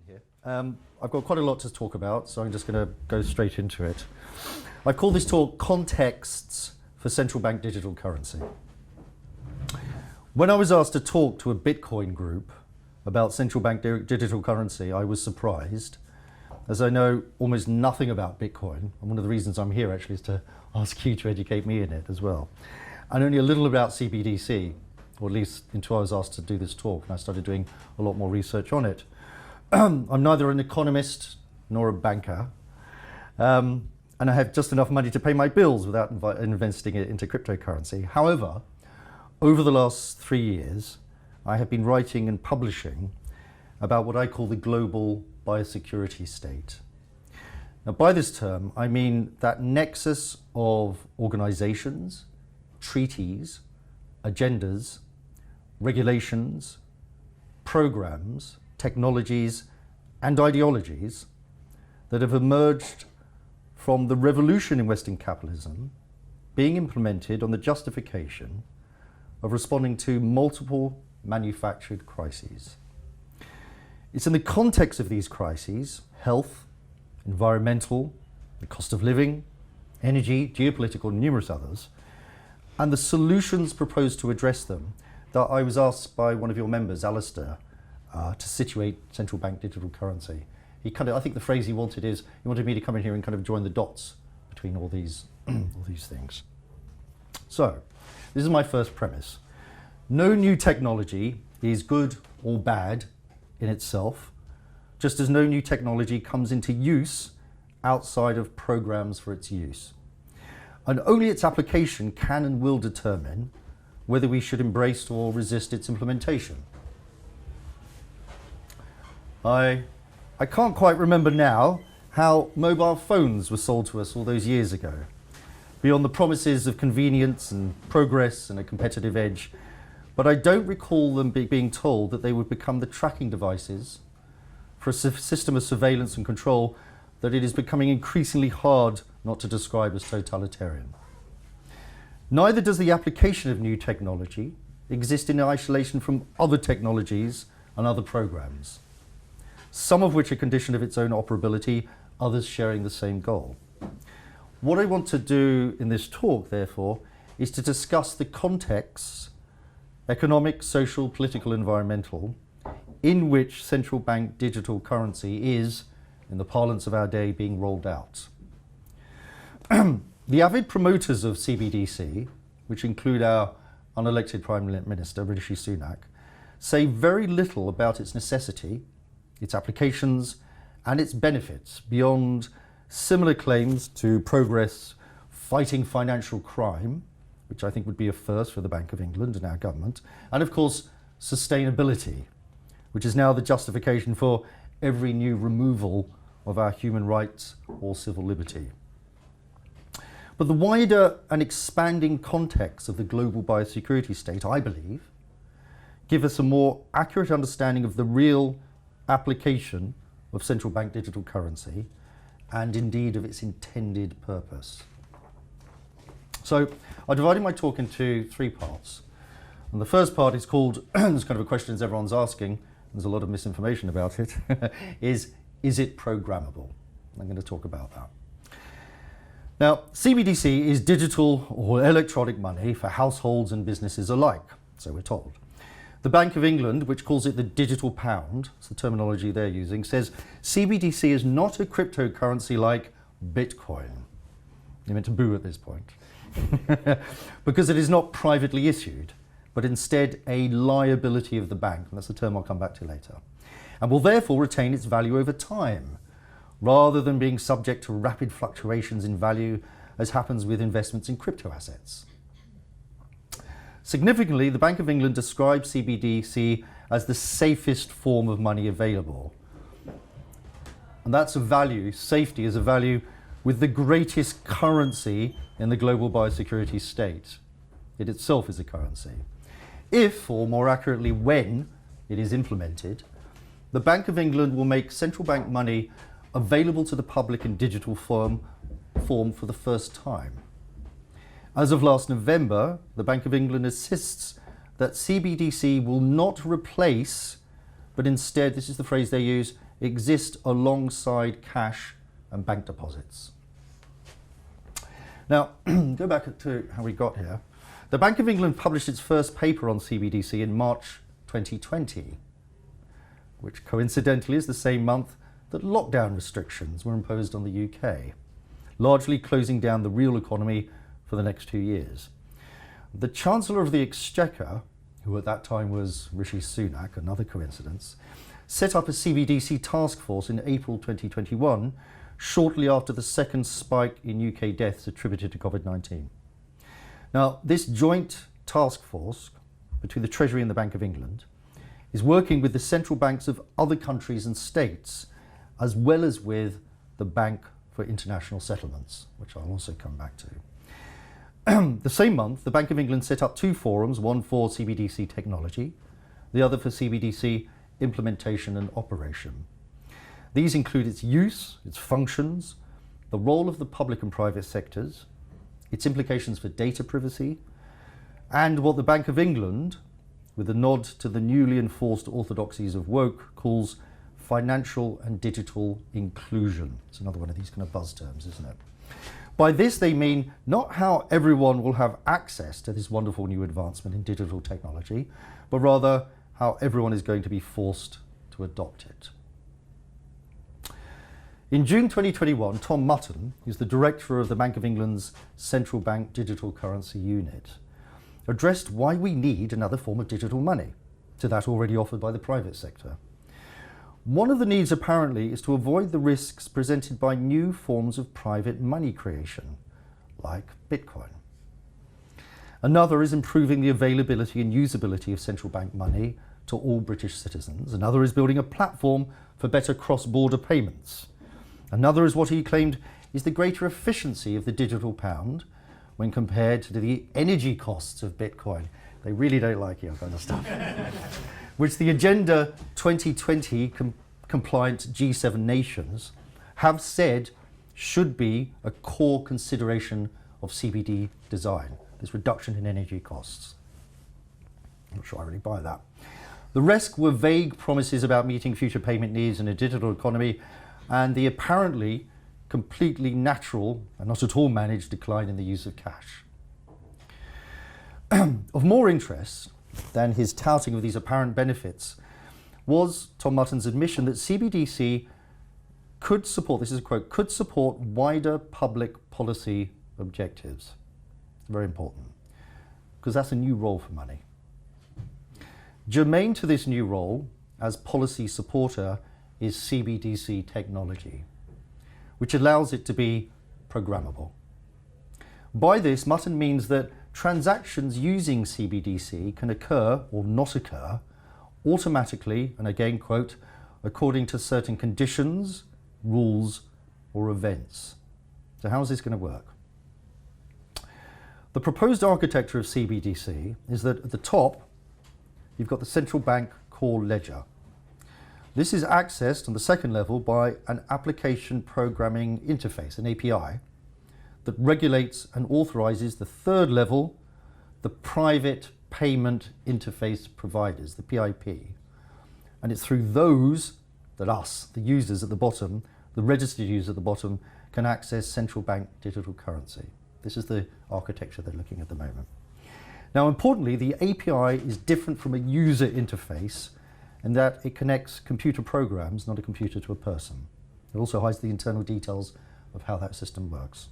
here. I've got quite a lot to talk about, so I'm just going to go straight into it. I've called this talk Contexts for Central Bank Digital Currency. When I was asked to talk to a Bitcoin group about central bank digital currency, I was surprised, as I know almost nothing about Bitcoin, and one of the reasons I'm here actually is to ask you to educate me in it as well, and only a little about CBDC, or at least until I was asked to do this talk, and I started doing a lot more research on it. I'm neither an economist nor a banker, and I have just enough money to pay my bills without investing it into cryptocurrency. However, over the last 3 years, I have been writing and publishing about what I call the global biosecurity state. Now, by this term, I mean that nexus of organizations, treaties, agendas, regulations, programs, technologies, and ideologies that have emerged from the revolution in Western capitalism being implemented on the justification of responding to multiple manufactured crises. It's in the context of these crises, health, environmental, the cost of living, energy, geopolitical, and numerous others, and the solutions proposed to address them, that I was asked by one of your members, Alistair, to situate central bank digital currency. I think the phrase he wanted is, he wanted me to come in here and kind of join the dots between all these things. So, this is my first premise. No new technology is good or bad in itself, just as no new technology comes into use outside of programs for its use. And only its application can and will determine whether we should embrace or resist its implementation. I can't quite remember now how mobile phones were sold to us all those years ago. Beyond the promises of convenience and progress and a competitive edge, but I don't recall them being told that they would become the tracking devices for a system of surveillance and control that it is becoming increasingly hard not to describe as totalitarian. Neither does the application of new technology exist in isolation from other technologies and other programs, some of which are conditioned of its own operability, others sharing the same goal. What I want to do in this talk, therefore, is to discuss the contexts, economic, social, political, environmental, in which central bank digital currency is, in the parlance of our day, being rolled out. The avid promoters of CBDC, which include our unelected Prime Minister, Rishi Sunak, say very little about its necessity, its applications, and its benefits beyond similar claims to progress fighting financial crime, which I think would be a first for the Bank of England and our government, and of course sustainability, which is now the justification for every new removal of our human rights or civil liberty. But the wider and expanding context of the global biosecurity state, I believe, give us a more accurate understanding of the real application of central bank digital currency and indeed of its intended purpose. So I divided my talk into 3 parts. And the first part is called, it's kind of a question everyone's asking, there's a lot of misinformation about it, is it programmable? I'm going to talk about that. Now, CBDC is digital or electronic money for households and businesses alike, so we're told. The Bank of England, which calls it the digital pound, it's the terminology they're using, says CBDC is not a cryptocurrency like Bitcoin. You're meant to boo at this point. Because it is not privately issued, but instead a liability of the bank, and that's a term I'll come back to later, and will therefore retain its value over time, rather than being subject to rapid fluctuations in value as happens with investments in crypto assets. Significantly, the Bank of England describes CBDC as the safest form of money available. And that's a value, safety is a value with the greatest currency in the global biosecurity state. It itself is a currency. If, or more accurately when, it is implemented, the Bank of England will make central bank money available to the public in digital form for the first time. As of last November, the Bank of England insists that CBDC will not replace, but instead, this is the phrase they use, exist alongside cash and bank deposits. Now, go back to how we got here. The Bank of England published its first paper on CBDC in March 2020, which coincidentally is the same month that lockdown restrictions were imposed on the UK, largely closing down the real economy for the next 2 years. The Chancellor of the Exchequer, who at that time was Rishi Sunak, another coincidence, set up a CBDC task force in April 2021, shortly after the second spike in UK deaths attributed to COVID-19. Now, this joint task force between the Treasury and the Bank of England is working with the central banks of other countries and states, as well as with the Bank for International Settlements, which I'll also come back to. The same month, the Bank of England set up 2 forums, one for CBDC technology, the other for CBDC implementation and operation. These include its use, its functions, the role of the public and private sectors, its implications for data privacy, and what the Bank of England, with a nod to the newly enforced orthodoxies of woke, calls financial and digital inclusion. It's another one of these kind of buzz terms, isn't it? By this, they mean not how everyone will have access to this wonderful new advancement in digital technology, but rather how everyone is going to be forced to adopt it. In June 2021, Tom Mutton, who's the director of the Bank of England's Central Bank Digital Currency Unit, addressed why we need another form of digital money to that already offered by the private sector. One of the needs apparently is to avoid the risks presented by new forms of private money creation, like Bitcoin. Another is improving the availability and usability of central bank money to all British citizens. Another is building a platform for better cross-border payments. Another is what he claimed is the greater efficiency of the digital pound when compared to the energy costs of Bitcoin. They really don't like you, kind of stuff. Which the Agenda 2020 compliant G7 nations have said should be a core consideration of CBD design, this reduction in energy costs. I'm not sure I really buy that. The rest were vague promises about meeting future payment needs in a digital economy and the apparently completely natural and not at all managed decline in the use of cash. Of more interest than his touting of these apparent benefits was Tom Mutton's admission that CBDC could support, this is a quote, could support wider public policy objectives. Very important, because that's a new role for money. Germane to this new role as policy supporter is CBDC technology, which allows it to be programmable. By this, Mutton means that transactions using CBDC can occur or not occur automatically, and again quote, according to certain conditions, rules, or events. So how is this going to work? The proposed architecture of CBDC is that at the top, you've got the central bank core ledger. This is accessed on the second level by an application programming interface, an API, that regulates and authorizes the third level, the private payment interface providers, the PIP. And it's through those that us, the users at the bottom, the registered users at the bottom, can access central bank digital currency. This is the architecture they're looking at the moment. Now, importantly, the API is different from a user interface in that it connects computer programs, not a computer to a person. It also hides the internal details of how that system works.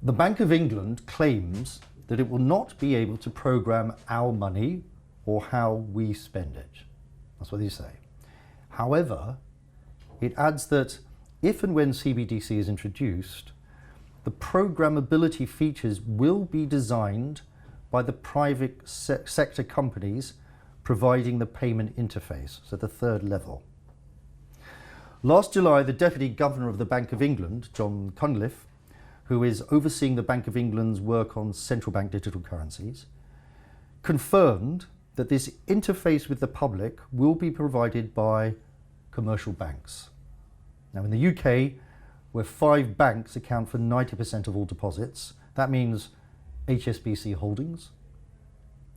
The Bank of England claims that it will not be able to program our money or how we spend it. That's what they say. However, it adds that if and when CBDC is introduced, the programmability features will be designed by the private sector companies providing the payment interface, so the third level. Last July, the Deputy Governor of the Bank of England, John Cunliffe, who is overseeing the Bank of England's work on central bank digital currencies, confirmed that this interface with the public will be provided by commercial banks. Now in the UK, where 5 banks account for 90% of all deposits, that means HSBC Holdings,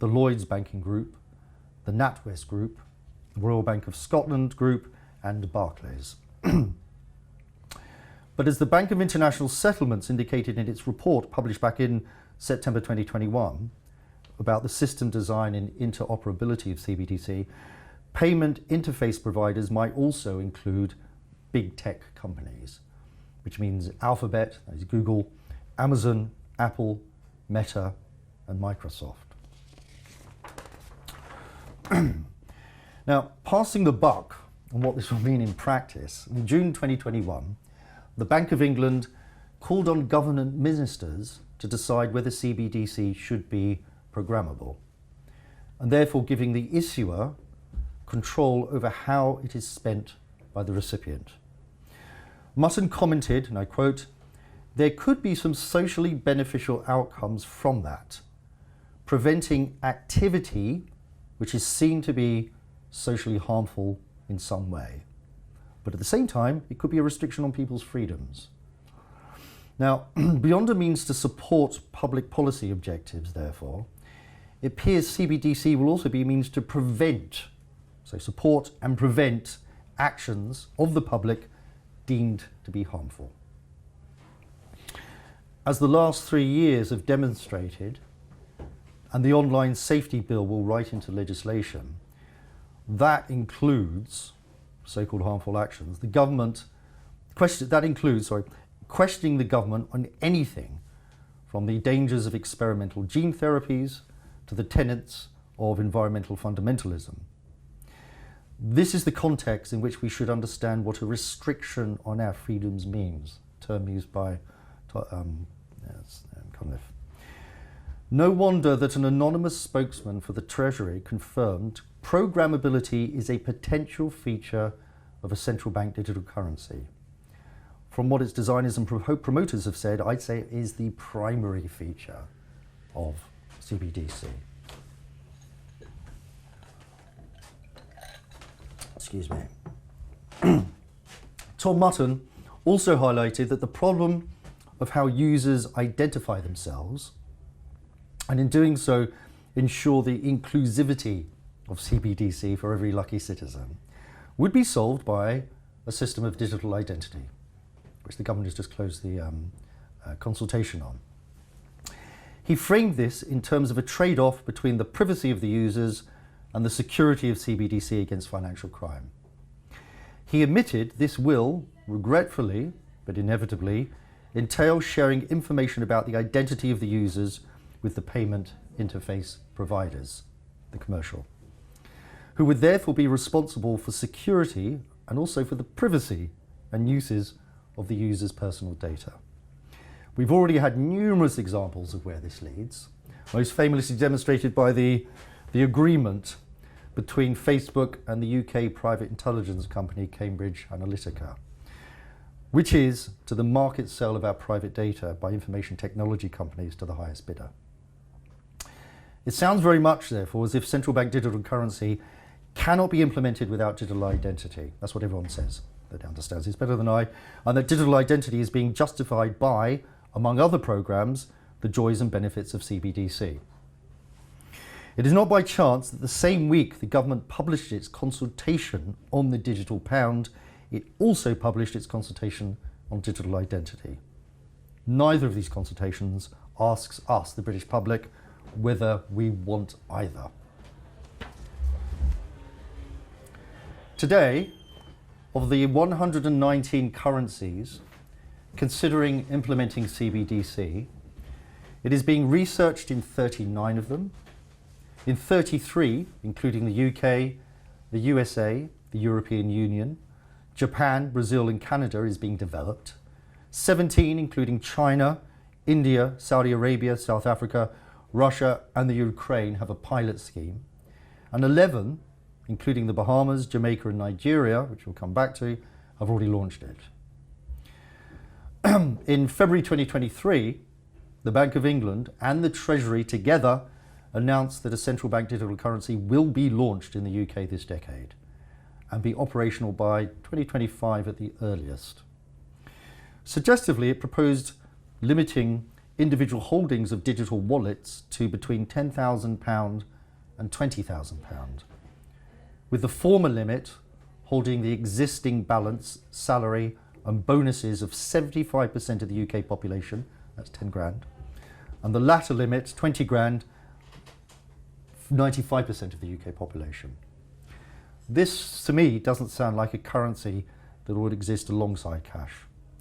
the Lloyds Banking Group, the NatWest Group, the Royal Bank of Scotland Group, and Barclays. But as the Bank of International Settlements indicated in its report published back in September 2021 about the system design and interoperability of CBDC, payment interface providers might also include big tech companies, which means Alphabet, that is Google, Amazon, Apple, Meta, and Microsoft. Now, passing the buck on what this will mean in practice, in June 2021, the Bank of England called on government ministers to decide whether CBDC should be programmable, and therefore giving the issuer control over how it is spent by the recipient. Mutton commented, and I quote, "There could be some socially beneficial outcomes from that, preventing activity which is seen to be socially harmful in some way. But at the same time, it could be a restriction on people's freedoms." Now, beyond a means to support public policy objectives, therefore, it appears CBDC will also be a means to prevent, so support and prevent actions of the public deemed to be harmful. As the last 3 years have demonstrated, and the online safety bill will write into legislation, that includes so-called harmful actions. The government, questioning the government on anything from the dangers of experimental gene therapies to the tenets of environmental fundamentalism. This is the context in which we should understand what a restriction on our freedoms means, a term used by Cunliffe. No wonder that an anonymous spokesman for the Treasury confirmed programmability is a potential feature of a central bank digital currency. From what its designers and promoters have said, I'd say it is the primary feature of CBDC. Excuse me. Tom Mutton also highlighted that the problem of how users identify themselves, and in doing so ensure the inclusivity of CBDC for every lucky citizen, would be solved by a system of digital identity, which the government has just closed the consultation on. He framed this in terms of a trade-off between the privacy of the users and the security of CBDC against financial crime. He admitted this will, regretfully, but inevitably, entail sharing information about the identity of the users with the payment interface providers, the commercial, who would therefore be responsible for security and also for the privacy and uses of the user's personal data. We've already had numerous examples of where this leads, most famously demonstrated by the agreement between Facebook and the UK private intelligence company Cambridge Analytica, which is to the market sale of our private data by information technology companies to the highest bidder. It sounds very much, therefore, as if central bank digital currency cannot be implemented without digital identity. That's what everyone says, that understands this better than I, and that digital identity is being justified by, among other programs, the joys and benefits of CBDC. It is not by chance that the same week the government published its consultation on the digital pound, it also published its consultation on digital identity. Neither of these consultations asks us, the British public, whether we want either. Today, of the 119 currencies considering implementing CBDC, it is being researched in 39 of them. In 33, including the UK, the USA, the European Union, Japan, Brazil and Canada, is being developed. 17, including China, India, Saudi Arabia, South Africa, Russia and the Ukraine, have a pilot scheme. And 11, including the Bahamas, Jamaica and Nigeria, which we'll come back to, have already launched it. In February 2023, the Bank of England and the Treasury together announced that a central bank digital currency will be launched in the UK this decade and be operational by 2025 at the earliest. Suggestively, it proposed limiting individual holdings of digital wallets to between £10,000 and £20,000, with the former limit holding the existing balance, salary and bonuses of 75% of the UK population, that's 10 grand, and the latter limit, 20 grand, 95% of the UK population. This, to me, doesn't sound like a currency that would exist alongside cash.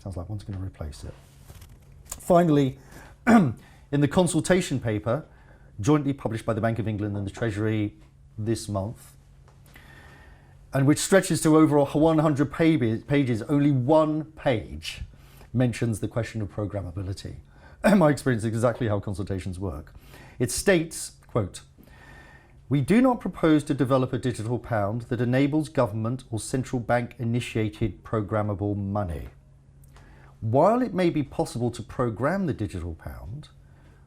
Sounds like one's going to replace it. Finally, in the consultation paper, jointly published by the Bank of England and the Treasury this month, and which stretches to over 100 pages, only one page mentions the question of programmability. My experience is exactly how consultations work. It states, quote, "We do not propose to develop a digital pound that enables government or central bank initiated programmable money. While it may be possible to program the digital pound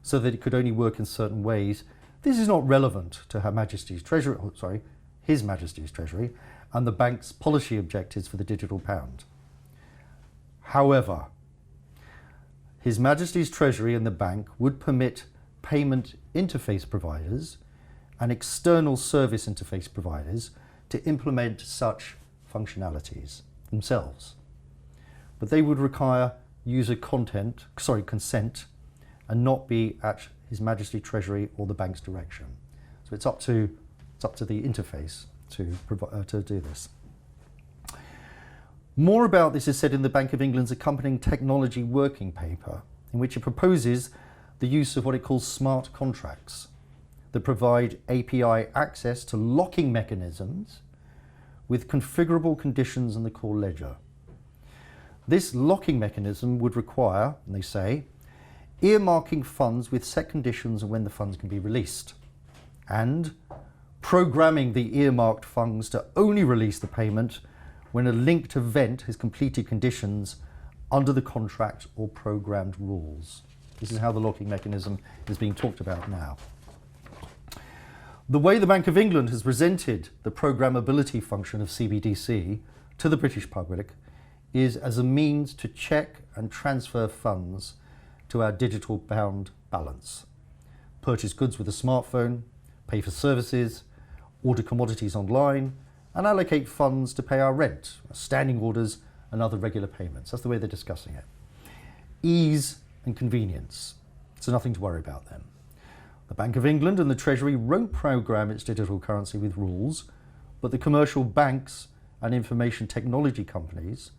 so that it could only work in certain ways, this is not relevant to His Majesty's Treasury and the bank's policy objectives for the digital pound. However, His Majesty's Treasury and the bank would permit payment interface providers and external service interface providers to implement such functionalities themselves. But they would require user consent and not be at His Majesty Treasury or the bank's direction. So it's up to the interface to do this. More about this is said in the Bank of England's accompanying technology working paper, in which it proposes the use of what it calls smart contracts that provide API access to locking mechanisms with configurable conditions in the core ledger. This locking mechanism would require, and they say, earmarking funds with set conditions on when the funds can be released, and programming the earmarked funds to only release the payment when a linked event has completed conditions under the contract or programmed rules. This is how the locking mechanism is being talked about now. The way the Bank of England has presented the programmability function of CBDC to the British public is as a means to check and transfer funds to our digital pound balance, purchase goods with a smartphone, pay for services, order commodities online, and allocate funds to pay our rent, standing orders and other regular payments. That's the way they're discussing it. Ease and convenience. So nothing to worry about then. The Bank of England and the Treasury won't program its digital currency with rules, but the commercial banks and information technology companies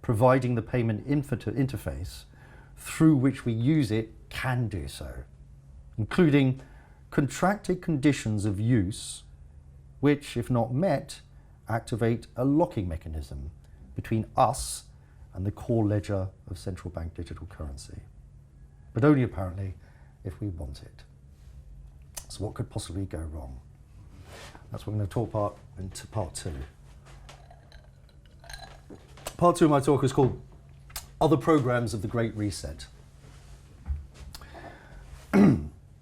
providing the payment interface through which we use it can do so, including contracted conditions of use which, if not met, activate a locking mechanism between us and the core ledger of central bank digital currency. But only apparently if we want it. So what could possibly go wrong? That's what I'm going to talk about into part two. Part two of my talk is called Other Programs of the Great Reset.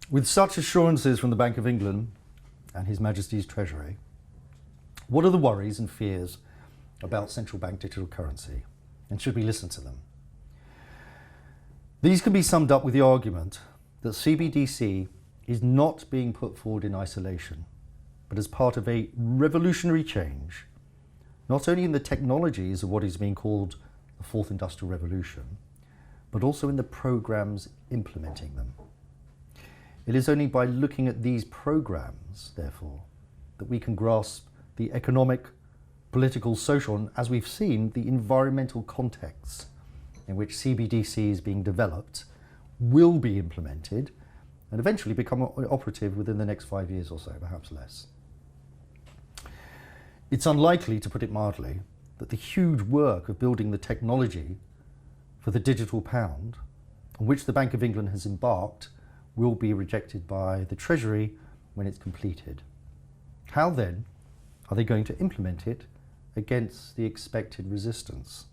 With such assurances from the Bank of England and His Majesty's Treasury, what are the worries and fears about central bank digital currency, and should we listen to them? These can be summed up with the argument that CBDC is not being put forward in isolation, but as part of a revolutionary change, not only in the technologies of what is being called the Fourth Industrial Revolution, but also in the programs implementing them. It is only by looking at these programs, therefore, that we can grasp the economic, political, social, and, as we've seen, the environmental contexts in which CBDC is being developed, will be implemented, and eventually become operative within the next 5 years or so, perhaps less. It's unlikely, to put it mildly, that the huge work of building the technology for the digital pound, on which the Bank of England has embarked, will be rejected by the Treasury when it's completed. How then are they going to implement it against the expected resistance?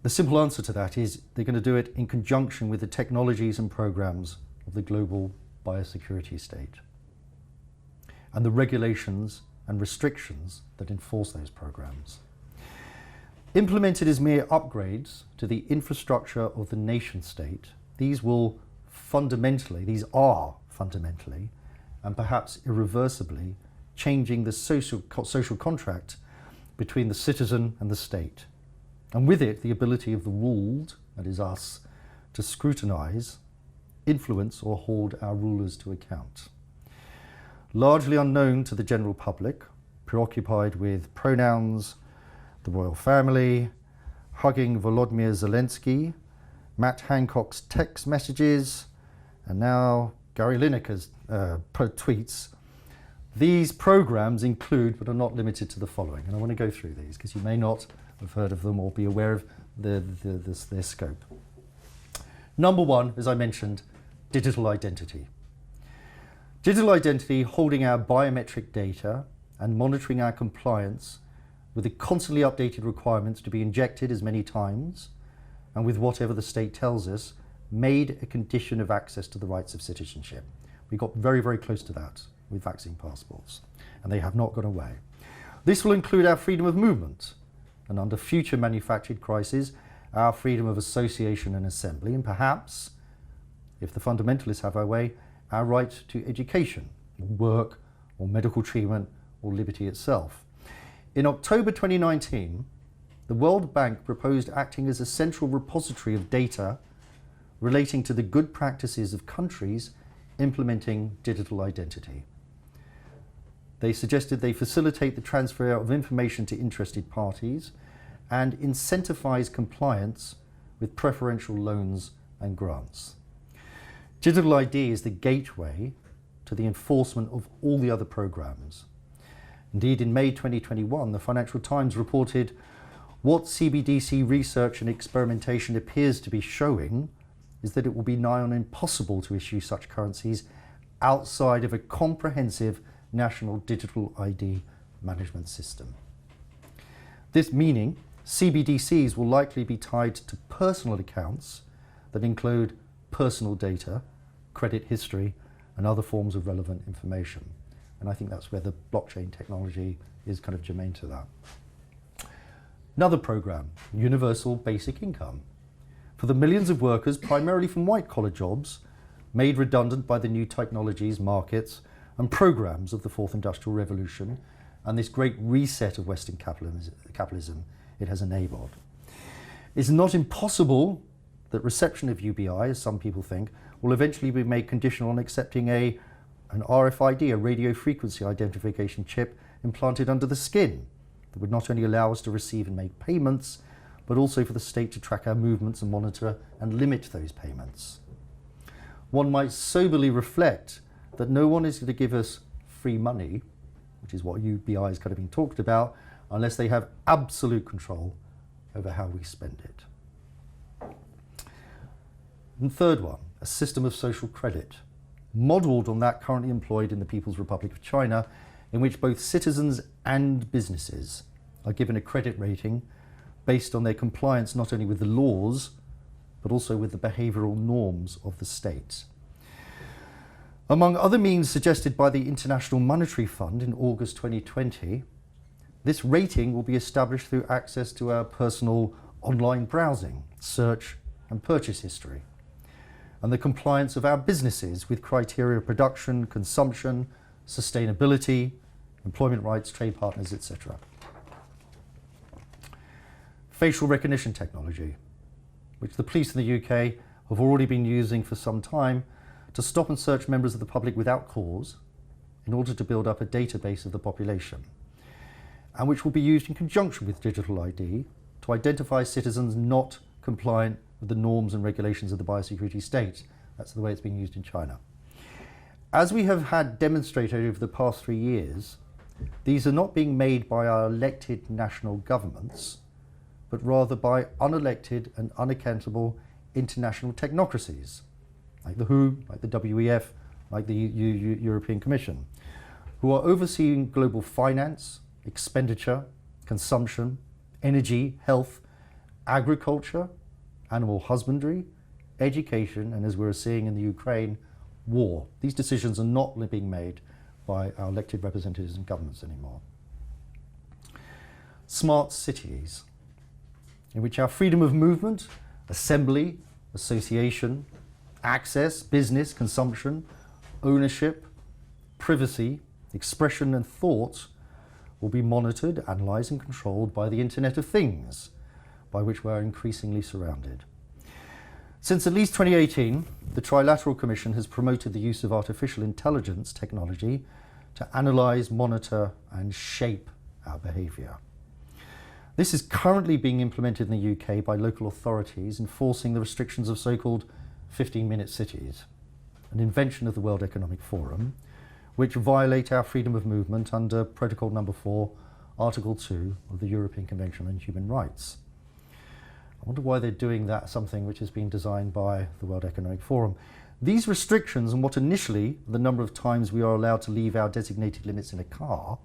The simple answer to that is they're going to do it in conjunction with the technologies and programs of the global biosecurity state and the regulations and restrictions that enforce those programs. Implemented as mere upgrades to the infrastructure of the nation state, these are fundamentally, and perhaps irreversibly, changing the social contract between the citizen and the state, and with it the ability of the ruled, that is us, to scrutinise, influence or hold our rulers to account. Largely unknown to the general public, preoccupied with pronouns, the royal family, hugging Volodymyr Zelensky, Matt Hancock's text messages, and now Gary Lineker's tweets. These programs include, but are not limited to, the following, and I want to go through these because you may not have heard of them or be aware of their scope. Number one, as I mentioned, digital identity. Digital identity holding our biometric data and monitoring our compliance with the constantly updated requirements to be injected as many times and with whatever the state tells us, made a condition of access to the rights of citizenship. We got very, very close to that with vaccine passports, and they have not gone away. This will include our freedom of movement, and under future manufactured crises, our freedom of association and assembly, and perhaps, if the fundamentalists have our way, our right to education, work, or medical treatment, or liberty itself. In October 2019, the World Bank proposed acting as a central repository of data relating to the good practices of countries implementing digital identity. They suggested they facilitate the transfer of information to interested parties and incentivize compliance with preferential loans and grants. Digital ID is the gateway to the enforcement of all the other programs. Indeed, in May 2021, the Financial Times reported what CBDC research and experimentation appears to be showing is that it will be nigh on impossible to issue such currencies outside of a comprehensive national digital ID management system. This meaning CBDCs will likely be tied to personal accounts that include personal data, credit history, and other forms of relevant information. And I think that's where the blockchain technology is kind of germane to that. Another program, Universal Basic Income. For the millions of workers, primarily from white-collar jobs, made redundant by the new technologies, markets, and programs of the Fourth Industrial Revolution, and this great reset of Western capitalism it has enabled. It's not impossible that reception of UBI, as some people think, will eventually be made conditional on accepting an RFID, a radio frequency identification chip implanted under the skin that would not only allow us to receive and make payments, but also for the state to track our movements and monitor and limit those payments. One might soberly reflect that no one is going to give us free money, which is what UBI is kind of being talked about, unless they have absolute control over how we spend it. And third one, a system of social credit, modelled on that currently employed in the People's Republic of China, in which both citizens and businesses are given a credit rating based on their compliance not only with the laws, but also with the behavioural norms of the state. Among other means suggested by the International Monetary Fund in August 2020, this rating will be established through access to our personal online browsing, search and purchase history, and the compliance of our businesses with criteria of production, consumption, sustainability, employment rights, trade partners, etc. Facial recognition technology, which the police in the UK have already been using for some time to stop and search members of the public without cause in order to build up a database of the population, and which will be used in conjunction with digital ID to identify citizens not compliant with the norms and regulations of the biosecurity state. That's the way it's being used in China. As we have had demonstrated over the past 3 years, these are not being made by our elected national governments, but rather by unelected and unaccountable international technocracies, like the WHO, like the WEF, like the European Commission, who are overseeing global finance, expenditure, consumption, energy, health, agriculture, animal husbandry, education, and as we're seeing in the Ukraine, war. These decisions are not being made by our elected representatives and governments anymore. Smart cities, in which our freedom of movement, assembly, association, access, business, consumption, ownership, privacy, expression and thought will be monitored, analysed and controlled by the Internet of Things, by which we are increasingly surrounded. Since at least 2018, the Trilateral Commission has promoted the use of artificial intelligence technology to analyse, monitor and shape our behaviour. This is currently being implemented in the UK by local authorities enforcing the restrictions of so-called 15-minute cities, an invention of the World Economic Forum, which violate our freedom of movement under Protocol number 4, Article 2 of the European Convention on Human Rights. I wonder why they're doing that, something which has been designed by the World Economic Forum. These restrictions on what initially the number of times we are allowed to leave our designated limits in a car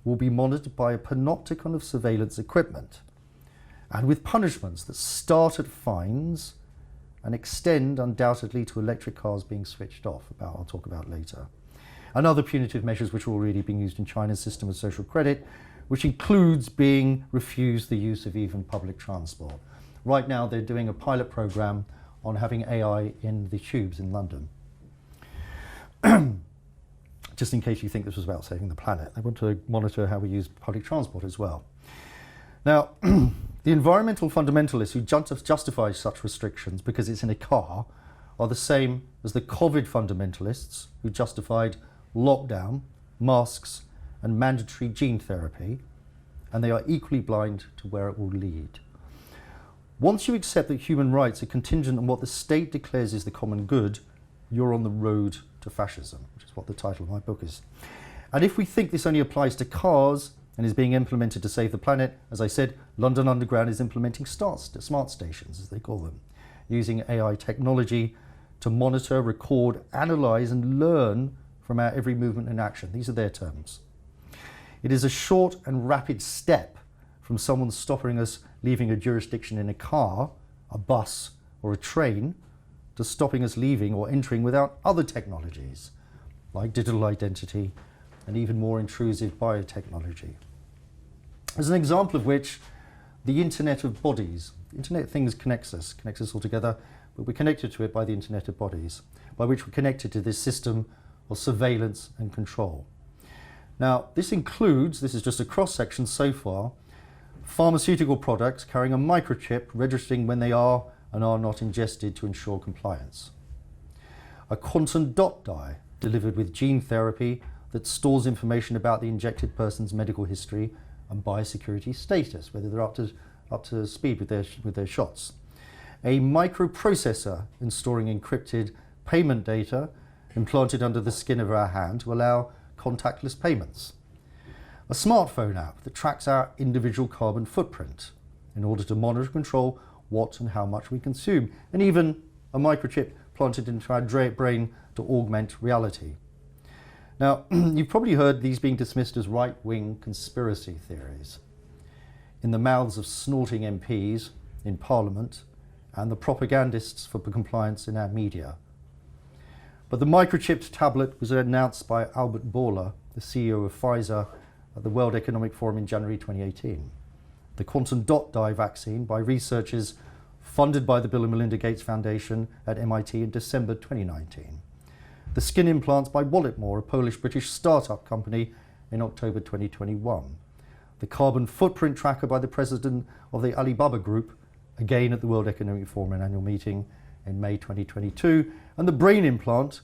will be monitored by a panopticon of surveillance equipment, and with punishments that start at fines and extend undoubtedly to electric cars being switched off, I'll talk about later. And other punitive measures which are already being used in China's system of social credit, which includes being refused the use of even public transport. Right now they're doing a pilot program on having AI in the tubes in London. Just in case you think this was about saving the planet, they want to monitor how we use public transport as well. Now, the environmental fundamentalists who justify such restrictions because it's in a car are the same as the COVID fundamentalists who justified lockdown, masks and mandatory gene therapy, and they are equally blind to where it will lead. Once you accept that human rights are contingent on what the state declares is the common good, you're on the road to fascism, which is what the title of my book is. And if we think this only applies to cars and is being implemented to save the planet, as I said, London Underground is implementing smart stations, as they call them, using AI technology to monitor, record, analyse and learn from our every movement and action. These are their terms. It is a short and rapid step from someone stopping us leaving a jurisdiction in a car, a bus or a train to stopping us leaving or entering without other technologies like digital identity and even more intrusive biotechnology. As an example of which, the Internet of Bodies. Internet of Things connects us all together, but we're connected to it by the Internet of Bodies, by which we're connected to this system of surveillance and control. Now, this includes, this is just a cross-section so far, pharmaceutical products carrying a microchip registering when they are and are not ingested to ensure compliance. A quantum dot dye delivered with gene therapy that stores information about the injected person's medical history and biosecurity status, whether they're up to speed with their shots. A microprocessor in storing encrypted payment data implanted under the skin of our hand to allow contactless payments. A smartphone app that tracks our individual carbon footprint in order to monitor and control what and how much we consume, and even a microchip planted into our brain to augment reality. Now, you've probably heard these being dismissed as right-wing conspiracy theories in the mouths of snorting MPs in Parliament and the propagandists for compliance in our media. But the microchipped tablet was announced by Albert Bourla, the CEO of Pfizer, at the World Economic Forum in January 2018. The quantum dot dye vaccine by researchers funded by the Bill and Melinda Gates Foundation at MIT in December 2019. The skin implants by Walletmore, a Polish-British startup company, in October 2021. The carbon footprint tracker by the president of the Alibaba Group, again at the World Economic Forum annual meeting in May 2022, and the brain implant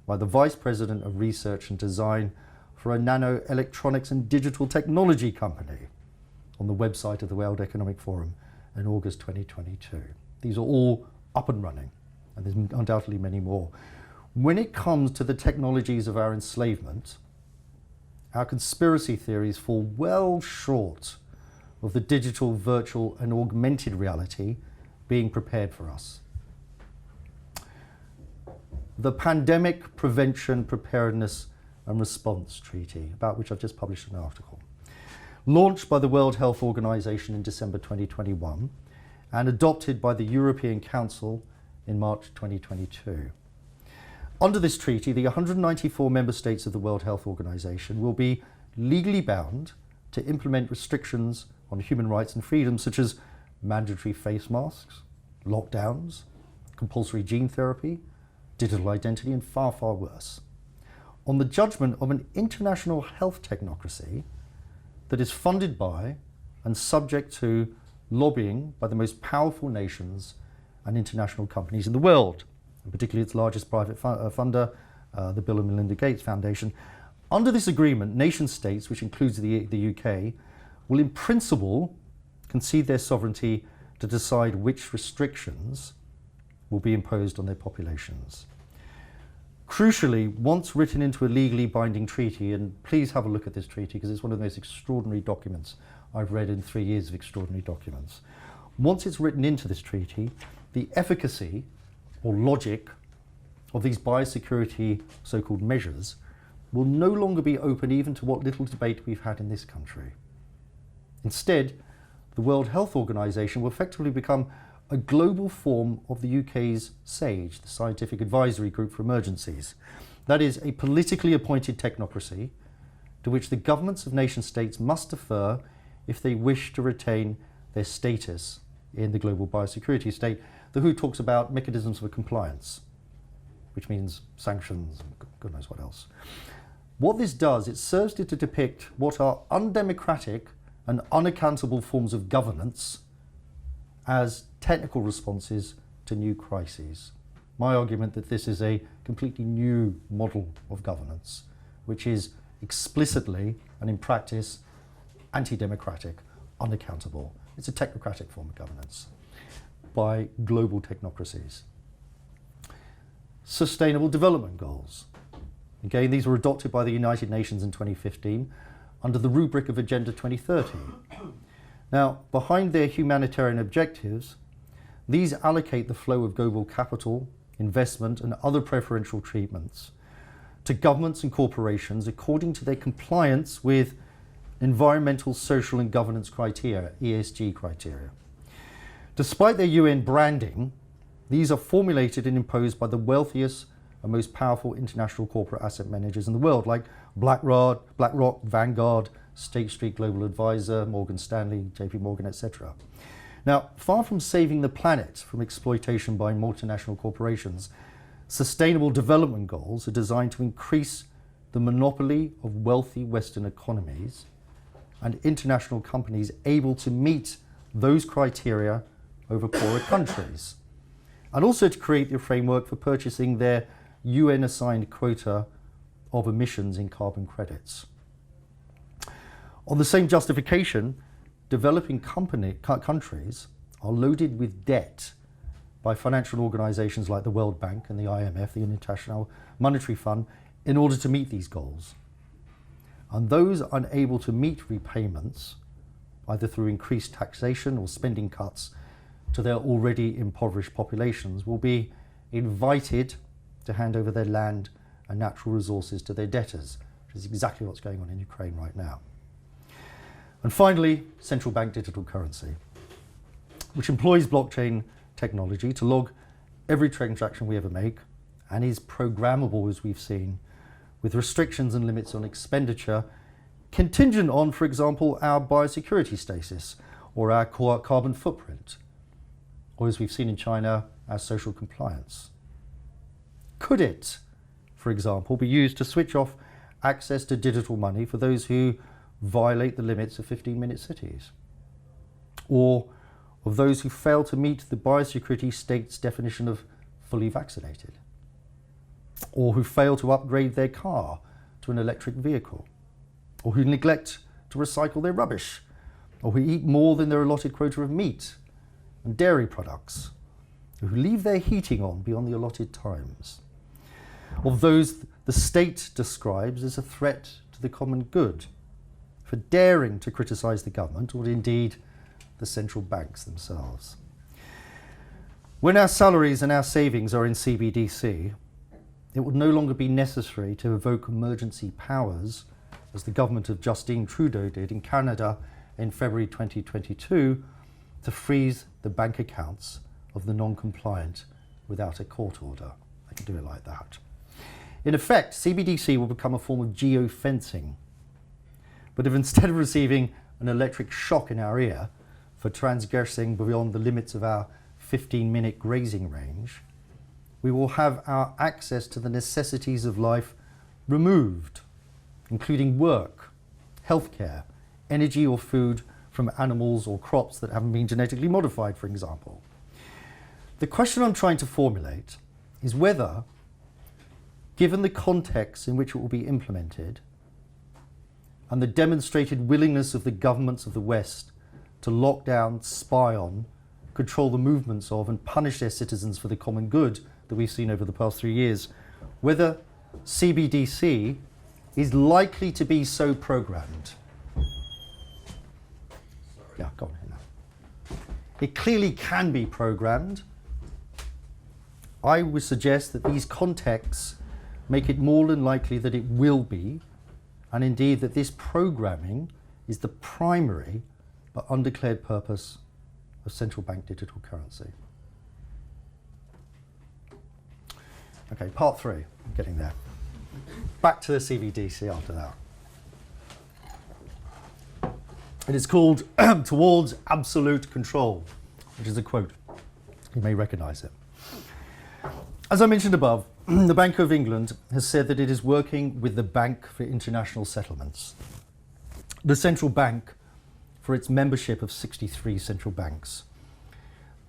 by the Vice President of Research and Design for a nanoelectronics and digital technology company on the website of the World Economic Forum in August 2022. These are all up and running, and there's undoubtedly many more. When it comes to the technologies of our enslavement, our conspiracy theories fall well short of the digital, virtual and augmented reality being prepared for us. The Pandemic Prevention, Preparedness and Response Treaty, about which I've just published an article, launched by the World Health Organization in December 2021 and adopted by the European Council in March 2022. Under this treaty, the 194 member states of the World Health Organization will be legally bound to implement restrictions on human rights and freedoms such as mandatory face masks, lockdowns, compulsory gene therapy, digital identity, and far, far worse. on the judgment of an international health technocracy that is funded by and subject to lobbying by the most powerful nations and international companies in the world, and particularly its largest private funder, the Bill and Melinda Gates Foundation. Under this agreement, nation states, which includes the UK, will in principle concede their sovereignty to decide which restrictions will be imposed on their populations. Crucially, once written into a legally binding treaty, and please have a look at this treaty because it's one of the most extraordinary documents I've read in 3 years of extraordinary documents. Once it's written into this treaty, the efficacy or logic of these biosecurity so-called measures will no longer be open even to what little debate we've had in this country. Instead, the World Health Organization will effectively become a global form of the UK's SAGE, the Scientific Advisory Group for Emergencies. That is a politically appointed technocracy to which the governments of nation states must defer if they wish to retain their status in the global biosecurity state. The WHO talks about mechanisms for compliance, which means sanctions and God knows what else. What this does, it serves to depict what are undemocratic and unaccountable forms of governance as technical responses to new crises. My argument that this is a completely new model of governance, which is explicitly and in practice anti-democratic, unaccountable. It's a technocratic form of governance by global technocracies. Sustainable Development Goals. Again, these were adopted by the United Nations in 2015 under the rubric of Agenda 2030. Now, behind their humanitarian objectives, these allocate the flow of global capital, investment, and other preferential treatments to governments and corporations according to their compliance with environmental, social, and governance criteria, ESG criteria. Despite their UN branding, these are formulated and imposed by the wealthiest and most powerful international corporate asset managers in the world, like BlackRock, Vanguard, State Street Global Advisor, Morgan Stanley, JP Morgan, etc. Now, far from saving the planet from exploitation by multinational corporations, Sustainable Development Goals are designed to increase the monopoly of wealthy Western economies and international companies able to meet those criteria over poorer countries, and also to create the framework for purchasing their UN-assigned quota of emissions in carbon credits. On the same justification, developing countries are loaded with debt by financial organizations like the World Bank and the IMF, the International Monetary Fund, in order to meet these goals. And those unable to meet repayments, either through increased taxation or spending cuts to their already impoverished populations, will be invited to hand over their land and natural resources to their debtors, which is exactly what's going on in Ukraine right now. And finally, central bank digital currency, which employs blockchain technology to log every transaction we ever make and is programmable, as we've seen, with restrictions and limits on expenditure, contingent on, for example, our biosecurity status or our carbon footprint, or as we've seen in China, our social compliance. Could it, for example, be used to switch off access to digital money for those who violate the limits of 15-minute cities, or of those who fail to meet the biosecurity state's definition of fully vaccinated, or who fail to upgrade their car to an electric vehicle, or who neglect to recycle their rubbish, or who eat more than their allotted quota of meat and dairy products, or who leave their heating on beyond the allotted times, of those the state describes as a threat to the common good, for daring to criticise the government or indeed the central banks themselves. When our salaries and our savings are in CBDC, it would no longer be necessary to evoke emergency powers, as the government of Justin Trudeau did in Canada in February 2022, to freeze the bank accounts of the non-compliant without a court order. They can do it like that. In effect, CBDC will become a form of geofencing. But if instead of receiving an electric shock in our ear for transgressing beyond the limits of our 15-minute grazing range, we will have our access to the necessities of life removed, including work, healthcare, energy or food from animals or crops that haven't been genetically modified, for example. The question I'm trying to formulate is whether, given the context in which it will be implemented and the demonstrated willingness of the governments of the West to lock down, spy on, control the movements of and punish their citizens for the common good that we've seen over the past 3 years, whether CBDC is likely to be so programmed. Yeah, go on now. It clearly can be programmed. I would suggest that these contexts make it more than likely that it will be, and indeed that this programming is the primary but undeclared purpose of central bank digital currency. Okay, part 3, I'm getting there. Back to the CBDC after that. And it's called Towards Absolute Control, which is a quote. You may recognize it. As I mentioned above, the Bank of England has said that it is working with the Bank for International Settlements, the central bank for its membership of 63 central banks.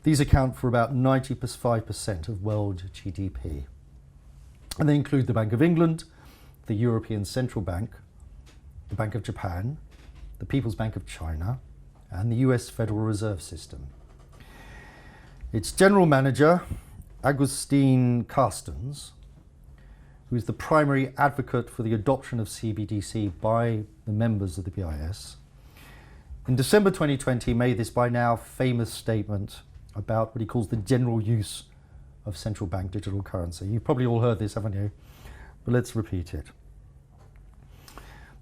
These account for about 95% of world GDP. And they include the Bank of England, the European Central Bank, the Bank of Japan, the People's Bank of China, and the US Federal Reserve System. Its general manager, Agustin Carstens, who is the primary advocate for the adoption of CBDC by the members of the BIS, in December 2020 made this by now famous statement about what he calls the general use of central bank digital currency. You've probably all heard this, haven't you? But let's repeat it.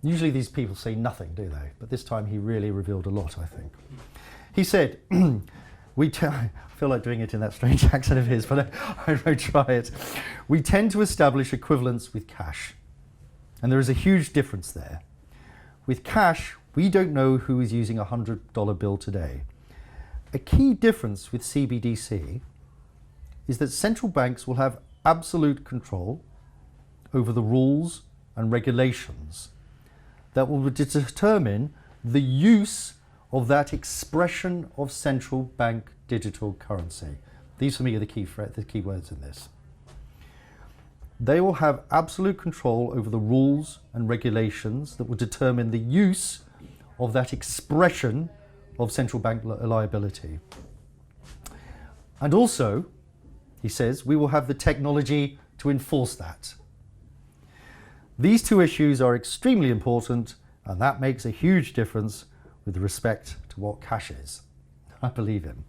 Usually these people say nothing, do they? But this time he really revealed a lot, I think. He said, I feel like doing it in that strange accent of his, but I won't try it. We tend to establish equivalence with cash. And there is a huge difference there. With cash, we don't know who is using a $100 bill today. A key difference with CBDC is that central banks will have absolute control over the rules and regulations that will determine the use of that expression of central bank digital currency. These for me are the key words in this. They will have absolute control over the rules and regulations that will determine the use of that expression of central bank liability. And also, he says, we will have the technology to enforce that. These two issues are extremely important, and that makes a huge difference with respect to what cash is. I believe him.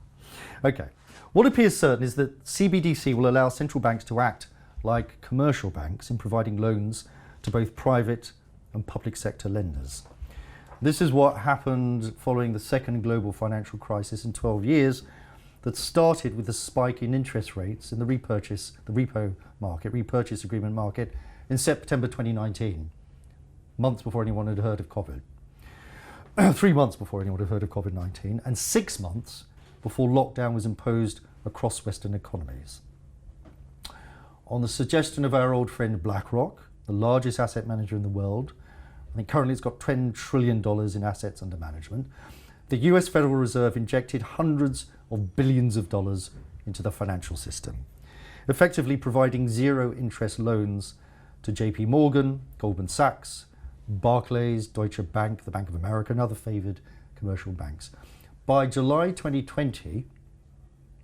Okay, what appears certain is that CBDC will allow central banks to act like commercial banks in providing loans to both private and public sector lenders. This is what happened following the second global financial crisis in 12 years that started with a spike in interest rates in the repurchase agreement market in September 2019, months before anyone had heard of COVID. 3 months before anyone had heard of COVID-19, and 6 months before lockdown was imposed across Western economies. On the suggestion of our old friend BlackRock, the largest asset manager in the world, I think currently it's got $10 trillion in assets under management, the US Federal Reserve injected hundreds of billions of dollars into the financial system, effectively providing zero interest loans to JP Morgan, Goldman Sachs, Barclays, Deutsche Bank, the Bank of America, and other favoured commercial banks. By July 2020,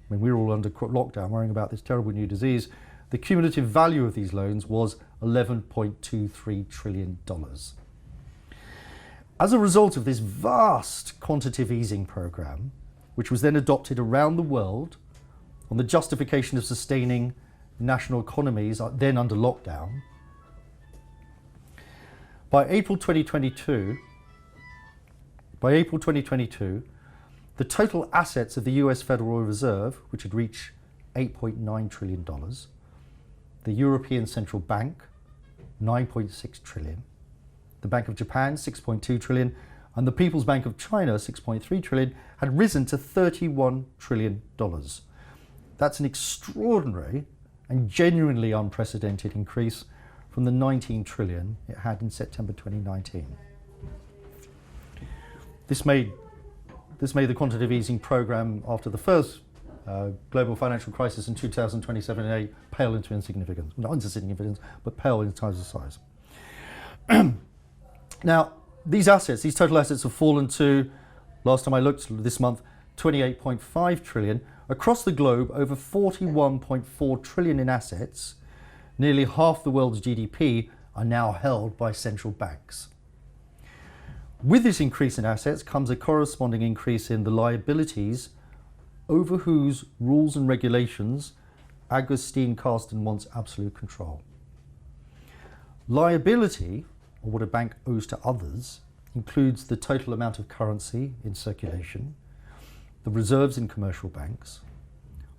when we were all under lockdown worrying about this terrible new disease, the cumulative value of these loans was $11.23 trillion. As a result of this vast quantitative easing program, which was then adopted around the world on the justification of sustaining national economies then under lockdown, by April 2022, the total assets of the US Federal Reserve, which had reached $8.9 trillion, the European Central Bank, $9.6 trillion, the Bank of Japan, $6.2 trillion, and the People's Bank of China, $6.3 trillion, had risen to $31 trillion. That's an extraordinary and genuinely unprecedented increase from the 19 trillion it had in September 2019. This made the quantitative easing program after the first global financial crisis in 2027-8 pale into insignificance. Not insignificance, but pale in terms of size. Now, these total assets have fallen to, last time I looked this month, 28.5 trillion. Across the globe, over 41.4 trillion in assets, nearly half the world's GDP, are now held by central banks. With this increase in assets comes a corresponding increase in the liabilities over whose rules and regulations Agustín Carsten wants absolute control. Liability, or what a bank owes to others, includes the total amount of currency in circulation, the reserves in commercial banks,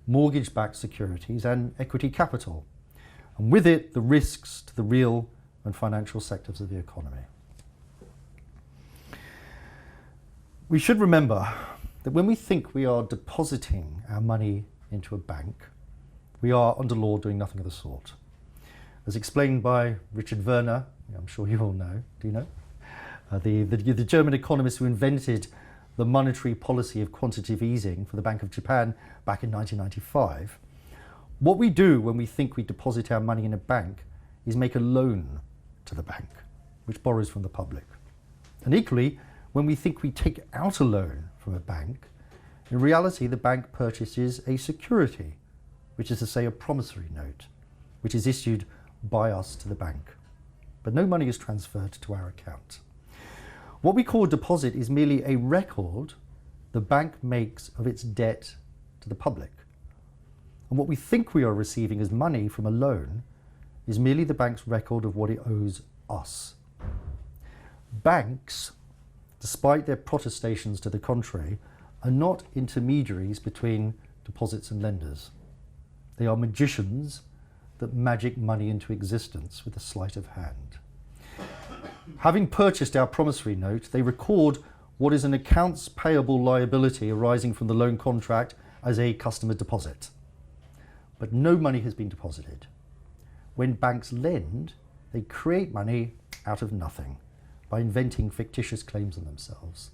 mortgage-backed securities and equity capital, and with it the risks to the real and financial sectors of the economy. We should remember that when we think we are depositing our money into a bank, we are under law doing nothing of the sort. As explained by Richard Werner, I'm sure you all know, do you know? The German economist who invented the monetary policy of quantitative easing for the Bank of Japan back in 1995. What we do when we think we deposit our money in a bank is make a loan to the bank, which borrows from the public. And equally, when we think we take out a loan from a bank, in reality the bank purchases a security, which is to say a promissory note, which is issued by us to the bank. But no money is transferred to our account. What we call a deposit is merely a record the bank makes of its debt to the public. And what we think we are receiving as money from a loan is merely the bank's record of what it owes us. Banks, despite their protestations to the contrary, are not intermediaries between deposits and lenders. They are magicians that magic money into existence with a sleight of hand. Having purchased our promissory note, they record what is an accounts payable liability arising from the loan contract as a customer deposit. But no money has been deposited. When banks lend, they create money out of nothing by inventing fictitious claims on themselves.